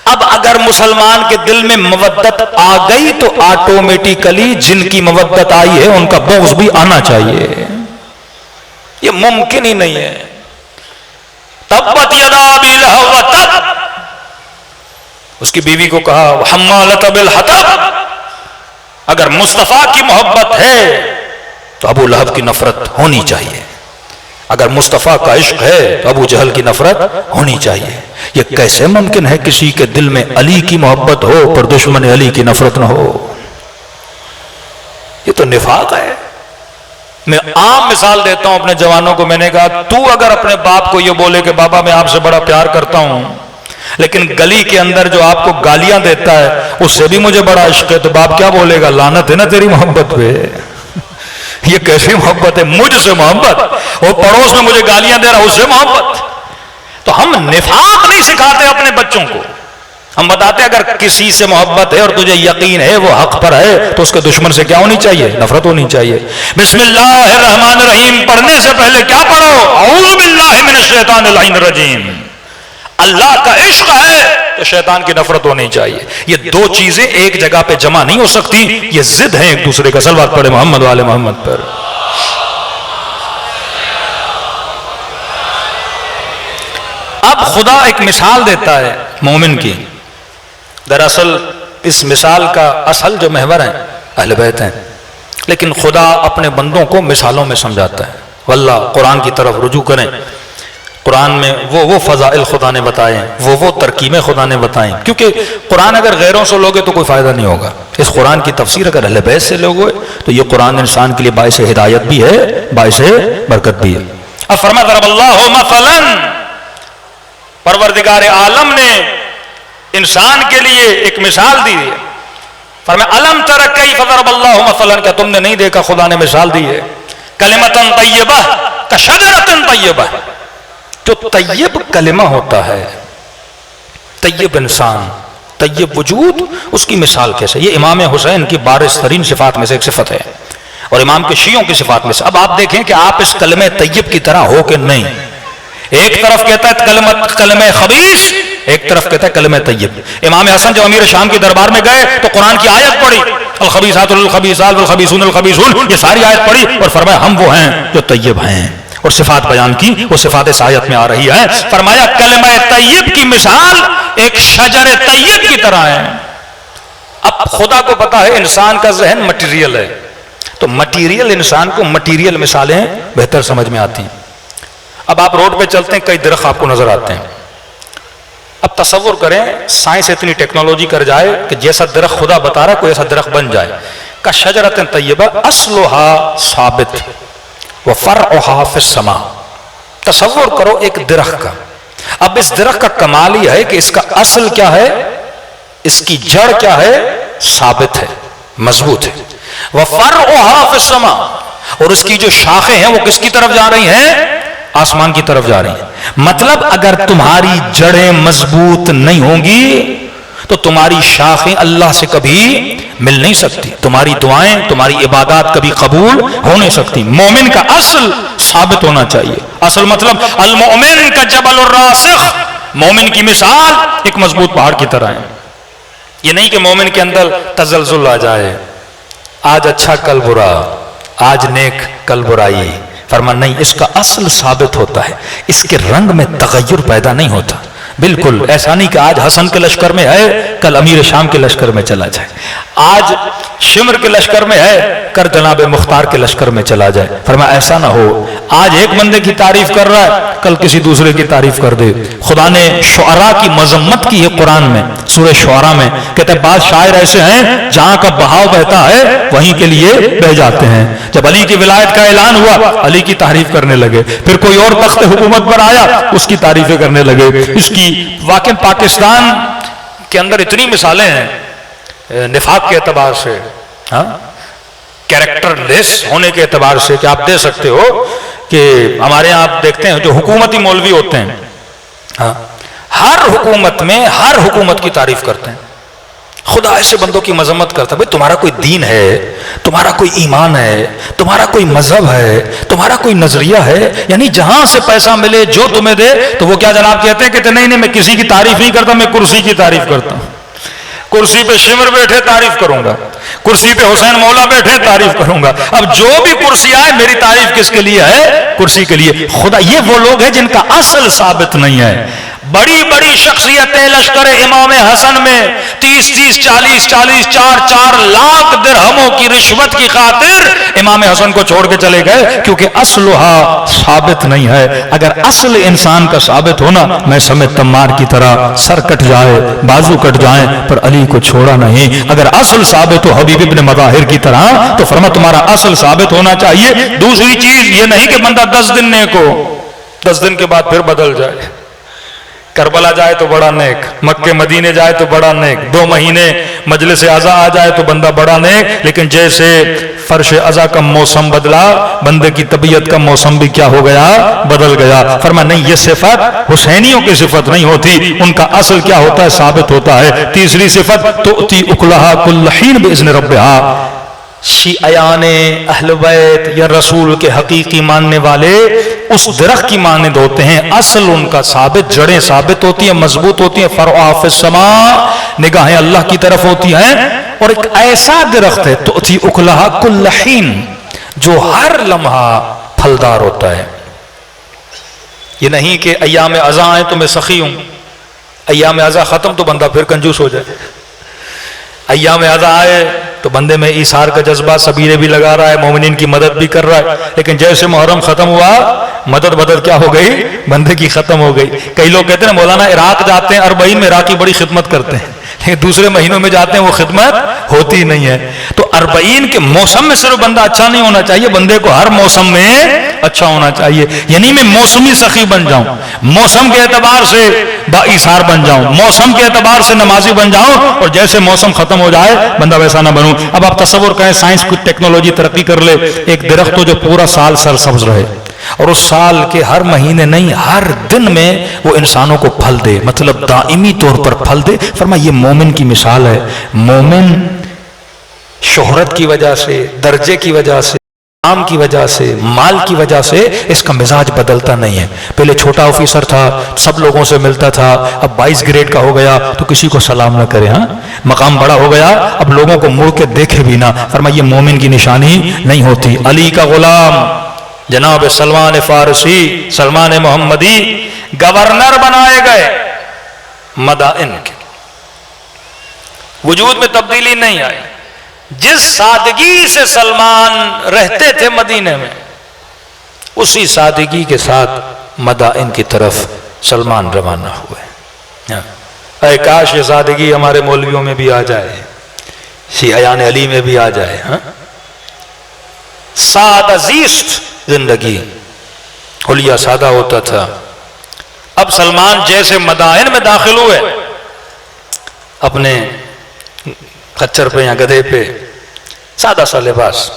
اب اگر مسلمان کے دل میں مودت آ گئی تو آٹومیٹیکلی جن کی مودت آئی ہے ان کا بغض بھی آنا چاہیے. یہ ممکن ہی نہیں ہے. تبت یدا ابی لہب وتب، اس کی بیوی کو کہا حمالۃ بالحطب. اگر مصطفیٰ کی محبت ہے تو ابو لہب کی نفرت ہونی چاہیے. اگر مصطفیٰ کا عشق ہے تو ابو جہل کی نفرت ہونی چاہیے. یہ کیسے ممکن ہے کسی کے دل میں علی کی محبت ہو پر دشمن علی کی نفرت نہ ہو؟ یہ تو نفاق ہے. میں عام مثال دیتا ہوں اپنے جوانوں کو. میں نے کہا تو اگر اپنے باپ کو یہ بولے کہ بابا میں آپ سے بڑا پیار کرتا ہوں، لیکن گلی کے اندر جو آپ کو گالیاں دیتا ہے اس سے بھی مجھے بڑا عشق ہے، تو باپ کیا بولے گا؟ لعنت ہے نا تیری محبت پہ. یہ کیسی محبت ہے؟ مجھ سے محبت، وہ پڑوس میں مجھے گالیاں دے رہا اس سے محبت. تو ہم نفاق نہیں سکھاتے اپنے بچوں کو. ہم بتاتے اگر کسی سے محبت ہے اور تجھے یقین ہے وہ حق پر ہے تو اس کے دشمن سے کیا ہونی چاہیے؟ نفرت ہونی چاہیے. بسم اللہ الرحمن الرحیم پڑھنے سے پہلے کیا پڑھو؟ اعوذ باللہ من الشیطان اللعین الرجیم. اللہ کا عشق ہے تو شیطان کی نفرت ہونی چاہیے. یہ دو چیزیں ایک جگہ پہ جمع نہیں ہو سکتی، یہ ضد ہیں ایک دوسرے کا. صلوات پڑھے محمد والے محمد پر. اب خدا ایک مثال دیتا ہے مومن کی. دراصل اس مثال کا اصل جو محور ہے اہل بیت ہیں، لیکن خدا اپنے بندوں کو مثالوں میں سمجھاتا ہے. واللہ قرآن کی طرف رجوع کریں. قرآن میں وہ فضائل خدا نے بتائے ہیں، وہ ترکیبیں خدا نے بتائیں. کیونکہ قرآن اگر غیروں سے لوگے تو کوئی فائدہ نہیں ہوگا. اس قرآن کی تفسیر اگر اہل بیت سے لوگے تو یہ قرآن انسان کے لیے باعث ہدایت بھی ہے، باعث برکت بھی ہے. اب فرمایا ضرب اللہ مثلا، پروردگار عالم نے انسان کے لیے ایک مثال دی ہے. فرمایا الم تر کیف ضرب اللہ مثلا، کیا تم نے نہیں دیکھا خدا نے مثال دی ہے. کلمۃ طیبہ کشجرۃ طیبہ، جو طیب کلمہ ہوتا ہے، طیب انسان، طیب وجود، اس کی مثال کیسے؟ یہ امام حسین کی بارز ترین صفات میں سے ایک صفت ہے اور امام کے شیعوں کی صفات میں سے. اب آپ دیکھیں کہ آپ اس کلمہ طیب کی طرح ہو کہ نہیں. ایک طرف کہتا ہے کلمہ خبیث، ایک طرف کہتا ہے کلمہ طیب. امام حسن جب امیر شام کی دربار میں گئے تو قرآن کی آیت پڑھی الخبیثات للخبیثات والخبیثون للخبیثون، یہ ساری آیت پڑھی اور فرمایا ہم وہ ہیں جو طیب ہیں، اور صفات بیان کی. وہ صفات اس آیت میں آ رہی ہے. فرمایا کلمہ طیب کی مثال ایک شجر طیب کی طرح ہے. اب خدا کو پتا ہے انسان کا ذہن مٹیریل ہے، تو مٹیریل انسان کو مٹیریل مثالیں بہتر سمجھ میں آتی ہیں. اب آپ روڈ پہ چلتے ہیں، کئی درخت آپ کو نظر آتے ہیں. اب تصور کریں سائنس اتنی ٹیکنالوجی کر جائے کہ جیسا درخت خدا بتا رہا ہے کوئی ایسا درخت بن جائے. کا شجرۃ طیبہ اصلھا ثابت وفرعھا فی السماء. تصور کرو ایک درخت کا. اب اس درخت کا کمال یہ ہے کہ اس کا اصل کیا ہے؟ اس کی جڑ کیا ہے؟ ثابت ہے، مضبوط ہے. وفرعھا فی السماء، اور اس کی جو شاخیں ہیں وہ کس کی طرف جا رہی ہیں؟ آسمان کی طرف جا رہی ہیں. مطلب اگر تمہاری جڑیں مضبوط نہیں ہوں گی تو تمہاری شاخیں اللہ سے کبھی مل نہیں سکتی، تمہاری دعائیں، تمہاری عبادات کبھی قبول ہو نہیں سکتی. مومن کا اصل ثابت ہونا چاہیے. اصل مطلب المؤمن کا جبل الراسخ، مومن کی مثال ایک مضبوط پہاڑ کی طرح ہے. یہ نہیں کہ مومن کے اندر تزلزل آ جائے، آج اچھا کل برا، آج نیک کل برائی. فرمان نہیں، اس کا اصل ثابت ہوتا ہے، اس کے رنگ میں تغیر پیدا نہیں ہوتا. بالکل ایسا نہیں کہ آج حسن کے لشکر میں ہے کل امیر شام کے لشکر میں چلا جائے، آج شمر کے لشکر میں ہے کل جناب مختار کے لشکر میں چلا جائے. فرمایا ایسا نہ ہو، آج ایک بندے کی تعریف کر رہا ہے کل کسی دوسرے کی تعریف کر دے. خدا نے شعراء کی مذمت کی ہے قرآن میں، سورہ شعراء میں کہتے ہیں بعض شاعر ایسے ہیں جہاں کا بہاؤ بہتا ہے وہیں کے لیے بہ جاتے ہیں. جب علی کی ولایت کا اعلان ہوا علی کی تعریف کرنے لگے، پھر کوئی اور تخت حکومت پر آیا اس کی تعریفیں کرنے لگے. اس کی واقع پاکستان کے اندر اتنی مثالیں ہیں نفاق کے اعتبار سے، کیریکٹر لیس ہونے کے اعتبار سے، کہ آپ دے سکتے ہو کہ ہمارے یہاں آپ دیکھتے ہیں جو حکومتی مولوی ہوتے ہیں ہر حکومت میں ہر حکومت کی تعریف کرتے ہیں. خدا ایسے بندوں کی مذمت کرتا ہے. بھئی تمہارا کوئی دین ہے، تمہارا کوئی ایمان ہے، تمہارا کوئی مذہب ہے، تمہارا کوئی نظریہ ہے، یعنی جہاں سے پیسہ ملے جو تمہیں دے تو وہ کیا جناب کہتے ہیں؟ کہتے نہیں میں کسی کی تعریف نہیں کرتا، میں کرسی کی تعریف کرتا ہوں. کرسی پہ شمر بیٹھے تعریف کروں گا، کرسی پہ حسین مولا بیٹھے تعریف کروں گا. اب جو بھی کرسی آئے میری تعریف کس کے لیے ہے؟ کرسی کے لیے. خدا یہ وہ لوگ ہیں جن کا اصل ثابت نہیں ہے. بڑی بڑی شخصیتیں لشکر امام حسن میں 30 40 4 لاکھ درہموں کی رشوت کی خاطر امام حسن کو چھوڑ کے چلے گئے، کیونکہ اصلها ثابت نہیں ہے. اگر اصل انسان کا ثابت ہونا، میں سمیت تمار کی طرح سر کٹ جائے بازو کٹ جائیں پر علی کو چھوڑا نہیں. اگر اصل ثابت ہو حبیب ابن مظاہر کی طرح تو فرما تمہارا اصل ثابت ہونا چاہیے. دوسری چیز یہ نہیں کہ بندہ 10 دن نیک ہو، 10 دن کے بعد پھر بدل جائے. کربلا جائے تو بڑا نیک، مکہ مدینے جائے تو بڑا نیک، 2 مہینے مجلس عزا آ جائے تو بندہ بڑا نیک. لیکن جیسے فرش عزا کا موسم بدلا، بندے کی طبیعت کا موسم بھی کیا ہو گیا؟ بدل گیا. فرمایا نہیں، یہ صفت حسینیوں کی صفت نہیں ہوتی، ان کا اصل کیا ہوتا ہے؟ ثابت ہوتا ہے. تیسری صفت تؤتی اکلہا کل حین باذن ربہا. شیعیان اہل بیت یا رسول کے حقیقی ماننے والے اس درخت کی مانند ہوتے ہیں. اصل ان کا ثابت، جڑیں ثابت ہوتی ہیں، مضبوط ہوتی ہیں. فرعها فی السماء، نگاہیں اللہ کی طرف ہوتی ہیں. اور ایک ایسا درخت ہے تؤتی اکلہا کل حین، جو ہر لمحہ پھلدار ہوتا ہے. یہ نہیں کہ ایام عزا آئیں تو میں سخی ہوں، ایام عزا ختم تو بندہ پھر کنجوس ہو جائے. ایام عزا آئے تو بندے میں ایثار کا جذبہ، سبیرے بھی لگا رہا ہے، مومنین کی مدد بھی کر رہا ہے. لیکن جیسے محرم ختم ہوا مدد کیا ہو گئی؟ بندے کی ختم ہو گئی. کئی لوگ کہتے ہیں مولانا عراق جاتے ہیں 40 میں عراقی بڑی خدمت کرتے ہیں، لیکن دوسرے مہینوں میں جاتے ہیں وہ خدمت ہوتی نہیں ہے. تو 40 کے موسم میں صرف بندہ اچھا نہیں ہونا چاہیے، بندے کو ہر موسم میں اچھا ہونا چاہیے. یعنی میں موسمی سخی بن جاؤں، موسم کے اعتبار سے با ایثار بن جاؤں، موسم کے اعتبار سے نمازی بن جاؤں، اور جیسے موسم ختم ہو جائے بندہ ویسا نہ بنوں. اب آپ تصور کریں سائنس کچھ ٹیکنالوجی ترقی کر لے، ایک درخت ہو جو پورا سال سرسبز رہے اور اس سال کے ہر مہینے نہیں ہر دن میں وہ انسانوں کو پھل دے، مطلب دائمی طور پر پھل دے. فرمایا یہ مومن کی مثال ہے. مومن شہرت کی وجہ سے، درجے کی وجہ سے، نام کی وجہ سے، مال کی وجہ سے اس کا مزاج بدلتا نہیں ہے. پہلے چھوٹا آفیسر تھا، سب لوگوں سے ملتا تھا، اب 22 گریڈ کا ہو گیا تو کسی کو سلام نہ کرے. مقام بڑا ہو گیا اب لوگوں کو مڑ کے دیکھے بھی نہ. فرمایا یہ مومن کی نشانی نہیں ہوتی. علی کا غلام جناب سلمان فارسی، سلمان محمدی گورنر بنائے گئے مدائن کے. وجود میں تبدیلی نہیں آئی. جس سادگی سے سلمان رہتے تھے مدینے میں، اسی سادگی کے ساتھ مدائن کی طرف سلمان روانہ ہوئے. اے کاش یہ سادگی ہمارے مولویوں میں بھی آ جائے، شیعیان علی میں بھی آ جائے. سادہ زیست زندگی، حلیہ سادہ ہوتا تھا. اب سلمان جیسے مدائن میں داخل ہوئے اپنے خچر پہ یا گدھے پہ، سادہ سا لباس.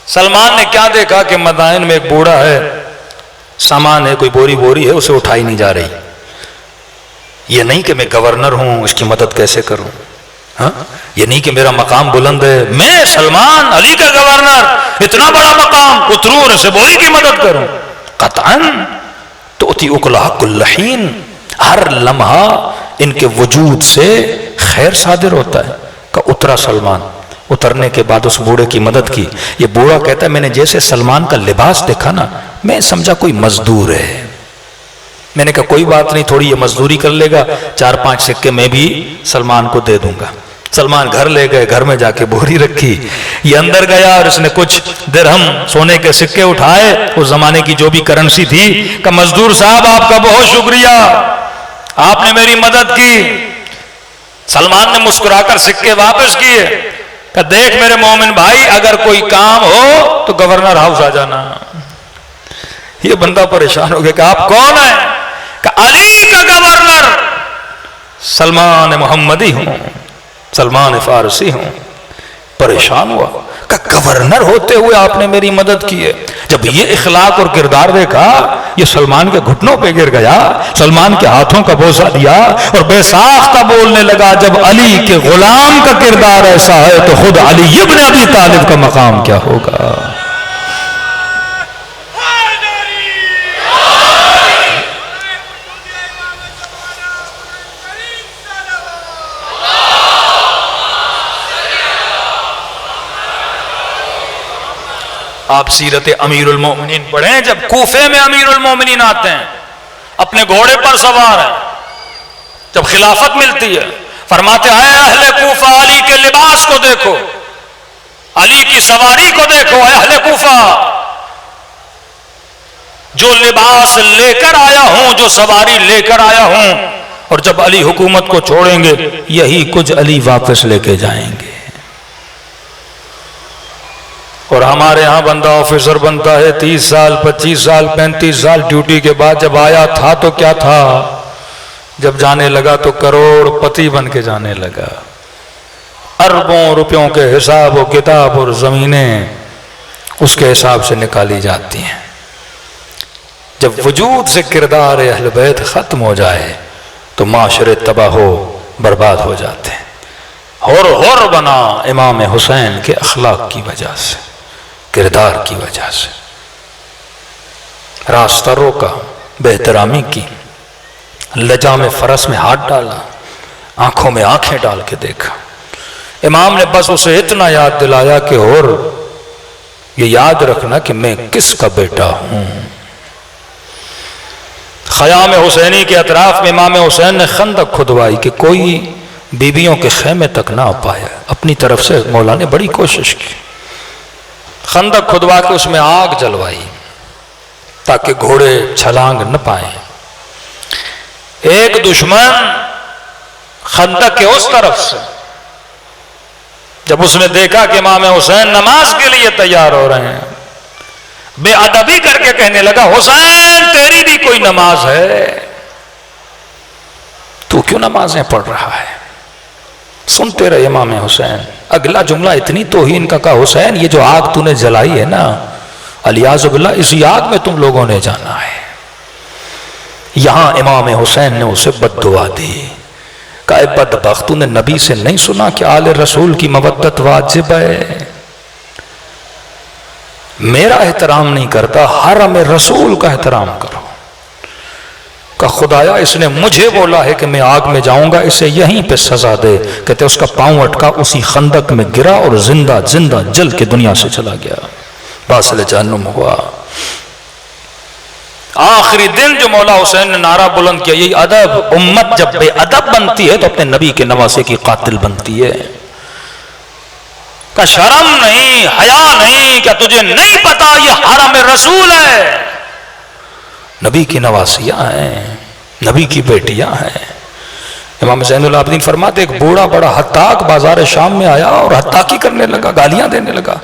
سلمان نے کیا دیکھا کہ مدائن میں ایک بوڑھا ہے، سامان ہے، کوئی بوری ہے، اسے اٹھائی نہیں جا رہی. یہ نہیں کہ میں گورنر ہوں اس کی مدد کیسے کروں، یہ نہیں کہ میرا مقام بلند ہے، میں سلمان علی کا گورنر اتنا بڑا مقام اتروں اور اسے بوری کی مدد کروں. قطعاً تؤتی اکلہا کل حین. ہر لمحہ ان کے وجود سے خیر صادر ہوتا ہے. کہ اترا سلمان، اترنے کے بعد اس بوڑھے کی مدد کی. یہ بوڑھا کہتا ہے میں نے جیسے سلمان کا لباس دیکھا نا، میں سمجھا کوئی مزدور ہے. میں نے کہا کوئی بات نہیں، تھوڑی یہ مزدوری کر لے گا، 4-5 سکے میں بھی سلمان کو دے دوں گا. سلمان گھر لے گئے، گھر میں جا کے بوری رکھی. یہ اندر گیا اور اس نے کچھ درہم سونے کے سکے اٹھائے، اس زمانے کی جو بھی کرنسی تھی، کہ مزدور صاحب آپ کا بہت شکریہ، آپ نے میری مدد کی. سلمان نے مسکرا کر سکے واپس کیے. کہ دیکھ میرے مومن بھائی، اگر کوئی کام ہو تو گورنر ہاؤس آ جانا. یہ بندہ پریشان ہو گیا کہ آپ کون ہیں؟ کہ علی کا گورنر سلمان محمدی ہوں، سلمان فارسی ہوں. پریشان ہوا کہ گورنر ہوتے ہوئے آپ نے میری مدد کی ہے. جب یہ اخلاق اور کردار دیکھا، یہ سلمان کے گھٹنوں پہ گر گیا، سلمان کے ہاتھوں کا بوسہ دیا اور بے ساختہ بولنے لگا جب علی کے غلام کا کردار ایسا ہے تو خود علی ابن ابی طالب کا مقام کیا ہوگا. آپ سیرت امیر المومنین پڑھیں. جب کوفے میں امیر المومنین آتے ہیں، اپنے گھوڑے پر سوار ہیں، جب خلافت ملتی ہے، فرماتے ہیں اے اہل کوفہ علی کے لباس کو دیکھو، علی کی سواری کو دیکھو. اے اہل کوفہ، جو لباس لے کر آیا ہوں، جو سواری لے کر آیا ہوں، اور جب علی حکومت کو چھوڑیں گے یہی کچھ علی واپس لے کے جائیں گے. اور ہمارے ہاں بندہ آفیسر بنتا ہے 30 سال 25 سال 35 سال ڈیوٹی کے بعد، جب آیا تھا تو کیا تھا، جب جانے لگا تو کروڑ پتی بن کے جانے لگا. اربوں روپیوں کے حساب و کتاب اور زمینیں اس کے حساب سے نکالی جاتی ہیں. جب وجود سے کردار اہل بیت ختم ہو جائے تو معاشرے تباہ و برباد ہو جاتے ہیں. ہور بنا امام حسین کے اخلاق کی وجہ سے، کردار کی وجہ سے. راستہ روکا، بے احترامی کی، لجام فرس میں ہاتھ ڈالا، آنکھوں میں آنکھیں ڈال کے دیکھا. امام نے بس اسے اتنا یاد دلایا کہ اور یہ یاد رکھنا کہ میں کس کا بیٹا ہوں. خیام حسینی کے اطراف میں امام حسین نے خندق کھدوائی کہ کوئی بیویوں کے خیمے تک نہ پایا. اپنی طرف سے مولا نے بڑی کوشش کی. خندق کھدوا کے اس میں آگ جلوائی تاکہ گھوڑے چھلانگ نہ پائیں. ایک دشمن خندق کے اس طرف سے جب اس نے دیکھا کہ امام حسین نماز کے لیے تیار ہو رہے ہیں، بے ادبی کر کے کہنے لگا حسین تیری بھی کوئی نماز ہے، تو کیوں نمازیں پڑھ رہا ہے. سنتے رہے امام حسین. اگلا جملہ اتنی توہین کا کہا حسین یہ جو آگ تو نے جلائی ہے نا، الیاذ باللہ اسی آگ میں تم لوگوں نے جانا ہے. یہاں امام حسین نے اسے بد دعا دی. کہا اے بدبخت، تو نے نبی سے نہیں سنا کہ آل رسول کی مودت واجب ہے؟ میرا احترام نہیں کرتا، حرم رسول کا احترام کرو. کہ خدایا اس نے مجھے بولا ہے کہ میں آگ میں جاؤں گا، اسے یہیں پہ سزا دے. کہتے اس کا پاؤں اٹکا، اسی خندق میں گرا اور زندہ زندہ جل کے دنیا سے چلا گیا، باصل جہنم ہوا. آخری دن جو مولا حسین نے نعرہ بلند کیا، یہی ادب. امت جب بے ادب بنتی ہے تو اپنے نبی کے نواسے کی قاتل بنتی ہے. کہ شرم نہیں، حیا نہیں، کیا تجھے نہیں پتا یہ حرم رسول ہے؟ نبی کی نواسیاں ہیں، نبی کی بیٹیاں ہیں. امام زین العابدین فرماتے ایک بوڑھا بڑا حتاق بازار شام میں آیا اور حتاقی کرنے لگا، گالیاں دینے لگا.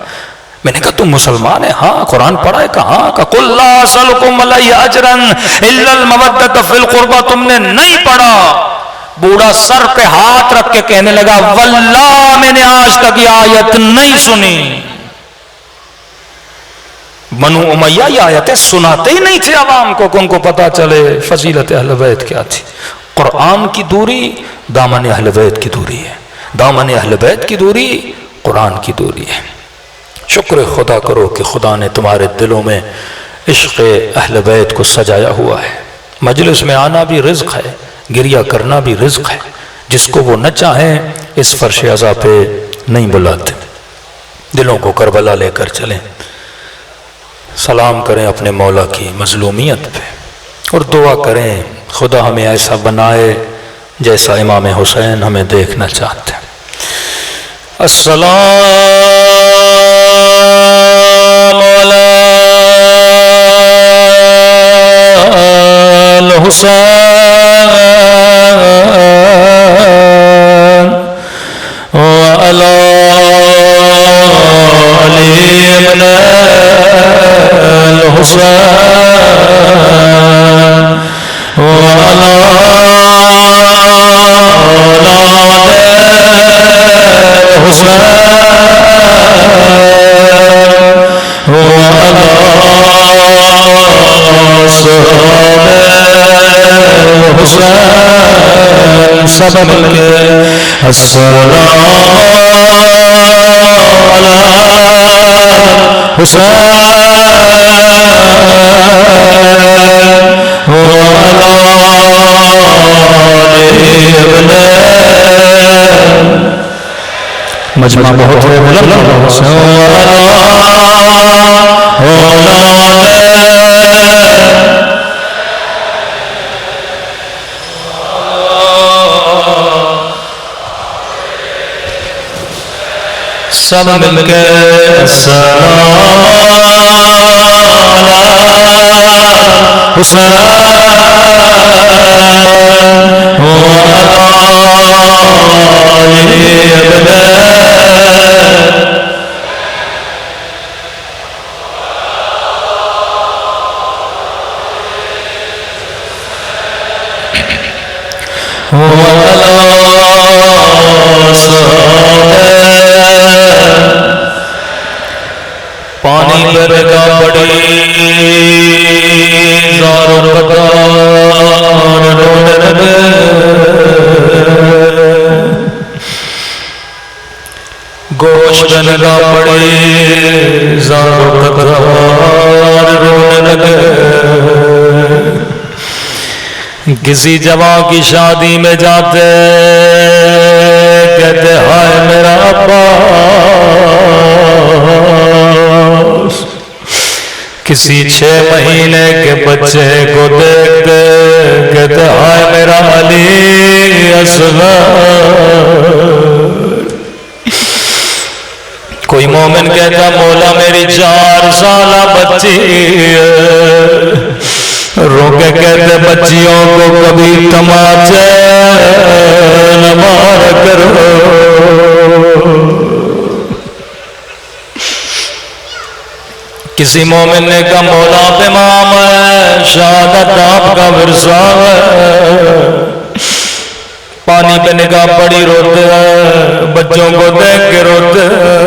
میں نے کہا تم مسلمان ہے؟ ہاں. قرآن پڑھا ہے؟ کہا ہاں. کہ قُلْ لَا أَسْأَلُكُمْ عَلَيْهِ أَجْرًا إِلَّا الْمَوَدَّةَ فِي الْقُرْبَى. تم نے نہیں پڑھا. بوڑھا سر پہ ہاتھ رکھ کے کہنے لگا واللہ میں نے آج تک یہ آیت نہیں سنی. بنو امیہ یہ آیتیں سناتے ہی نہیں تھے عوام کو کہ ان کو پتا چلے فضیلت اہل بیت کیا تھی. قرآن کی دوری دامن اہل بیت کی دوری ہے، دامن اہل بیت کی دوری قرآن کی دوری ہے. شکر خدا کرو کہ خدا نے تمہارے دلوں میں عشق اہل بیت کو سجایا ہوا ہے، مجلس میں آنا بھی رزق ہے، گریہ کرنا بھی رزق ہے، جس کو وہ نہ چاہیں اس فرش عزا پہ نہیں بلاتے۔ دلوں کو کربلا لے کر چلیں، سلام کریں اپنے مولا کی مظلومیت پہ، اور دعا کریں خدا ہمیں ایسا بنائے جیسا امام حسین ہمیں دیکھنا چاہتے ہیں۔ السلام علی الحسین وعلی علی ابن الحسین وعلی سب مل کے السلام علی حسین مجمع بہت سب مل کے السلام حسین پانی برگا پڑی زارو قطار روڈ لگے گوشت لگا پڑی زارو قطار روڈ لگے کسی جوان کی شادی میں جاتے کہتے ہائے میرا عباس، کسی 6 مہینے کے بچے کو دیکھتے کہتے ہائے میرا علی اصغر، کوئی مومن کہتا مولا میری 4 سالہ بچی ہے، رو کے کہتے بچیوں کو کبھی تماچے نہ مار کرو۔ کسی مومن نے کہا مولا آپ امام ہے، شہادت آپ کا ورثہ ہے، پانی پہ نگاہ پڑی روتے ہیں، بچوں کو دیکھ کے روتے ہیں،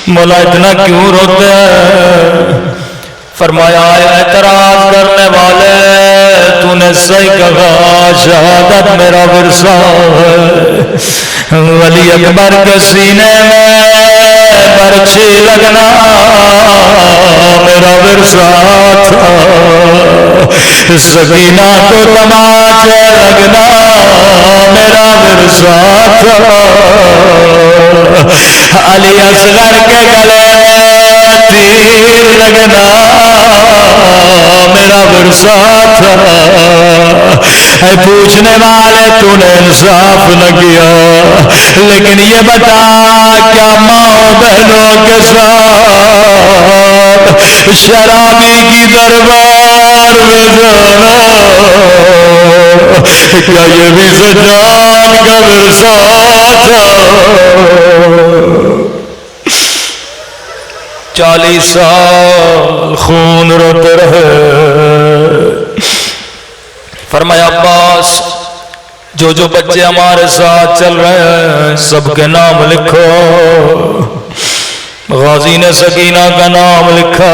مولا اتنا کیوں روتے ہیں؟ فرمایا اعتراض کرنے والے تو نے صحیح کہا، شہادت میرا ورثہ ہے، ولی اکبر کے سینے میں برچھی لگنا میرا ورثہ تھا، سکینہ کو تماچے لگنا میرا ورثہ تھا، علی اصغر کے گلے تیر لگنا میرا ورثہ تھا۔ اے پوچھنے والے تو نے انصاف نہ کیا، لیکن یہ بتا کیا ماں بہنوں کے ساتھ شرابی کی دربار میں جانا کیا یہ بھی سجاد کا ورثہ تھا؟ 40 سال خون روتے رہے۔ فرمایا عباس جو جو بچے ہمارے ساتھ چل رہے ہیں سب کے نام لکھو۔ غازی نے سکینہ کا نام لکھا،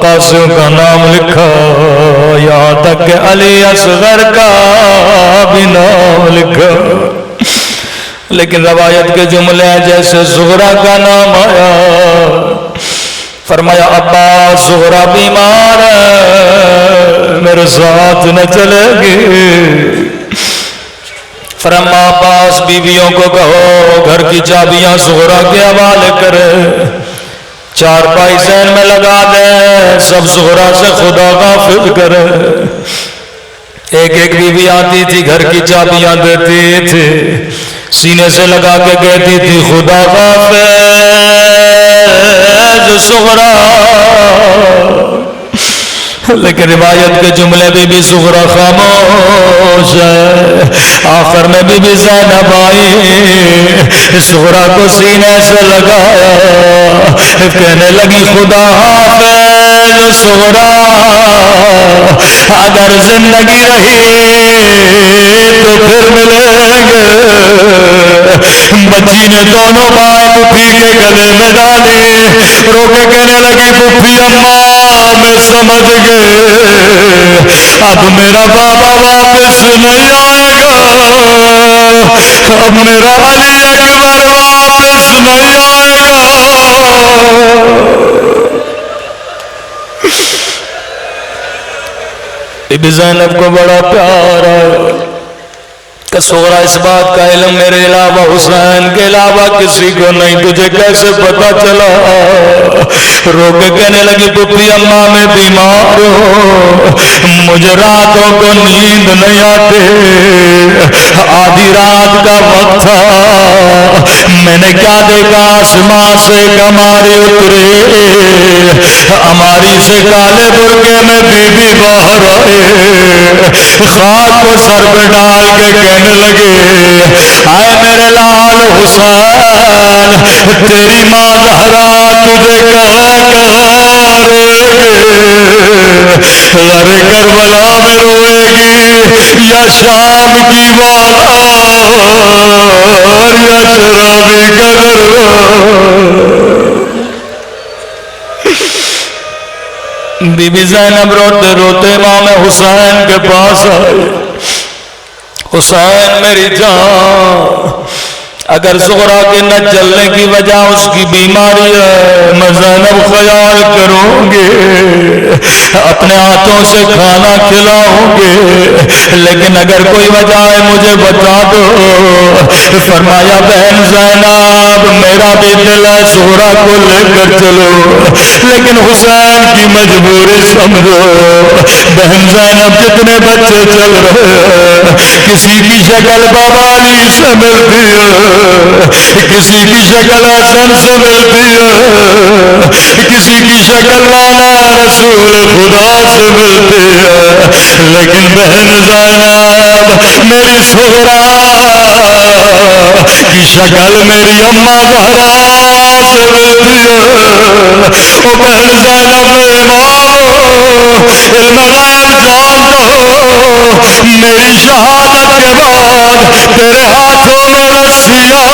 قاسم کا نام لکھا، یہاں تک کہ علی اصغر کا بھی نام لکھا، لیکن روایت کے جملے جیسے زہرا کا نام آیا فرمایا عباس زہرا بیمار ہے میرے ساتھ نہ چلے گی. فرما عباس بیویوں کو کہو گھر کی چابیاں زہرا کے حوالے کرے, چارپائی ذہن میں لگا دے, سب زہرا سے خدا غافل کرے. ایک ایک بیوی آتی تھی گھر کی چابیاں دیتی تھی, سینے سے لگا کے کہتی تھی خدا غافل زہرا. لیکن روایت کے جملے بھی زہرا خاموش ہے. آخر میں بی زینب آئی, زہرا کو سینے سے لگایا, کہنے لگی خدا حافظ زہرا, اگر زندگی رہی تو پھر ملیں گے. بچی نے دونوں بائیں پھوپھی کے گلے میں ڈالی, رو کے کہنے لگی پھوپھی اماں میں سمجھ گئے اب میرا بابا واپس نہیں آئے گا, اب میرا علی اکبر واپس نہیں آئے گا. بی بی زینب کو بڑا پیار ہے کہ سغرا اس بات کا علم میرے علاوہ حسین کے علاوہ کسی کو نہیں, تجھے کیسے پتا چلا؟ رو کے کہنے لگی پھوپھی اماں میں بیمار ہوں, مجھے راتوں کو نیند نہیں آتی, آدھی رات کا وقت تھا, میں نے کیا دیکھا آسمان سے کماری اتری, ہماری سے کالے برقعے میں بی بی باہر آئے, خاک کو سر پہ ڈال کے کہنے لگے آئے میرے لال حسین, تیری ماں زہرا تجھے کہاں کہاں روئے گے, لڑے کربلا میں روئے گی یا شام کی بہار یا شرابی کا دربار. بی بی زینب روتے روتے امام حسین کے پاس آئے, حسین میری جان, اگر زہرا کے نہ چلنے کی وجہ اس کی بیماری ہے میں زینب خیال کروں گی, اپنے ہاتھوں سے کھانا کھلاؤں گی, لیکن اگر کوئی وجہ ہے مجھے بتا دو. فرمایا بہن زینب میرا بھی دل ہے زہرا کو لے کر چلو, لیکن حسین کی مجبوری سمجھو. بہن زینب جتنے بچے چل رہے ہیں کسی کی شکل بابا علی سے ملتی ہے, کسی کی شکل حسن سے ملتی ہے, کسی کی شکل والا رسول خدا سے ملتی ہے, لیکن بہن زینب میری سغرا کی شکل میری اماں زہرا سے ملتی ہے. او بہن زینب علم غیب جانتا ہو, میری شہادت کے بعد تیرے ہاتھوں میں رسیاں,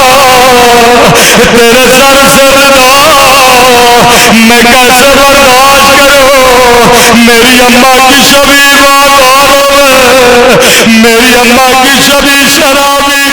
تیرے سر سے بتا میں کیسے برداشت کروں. میری اماں کی شبیہ کون ہے, میری اماں کی شبیہ شرابی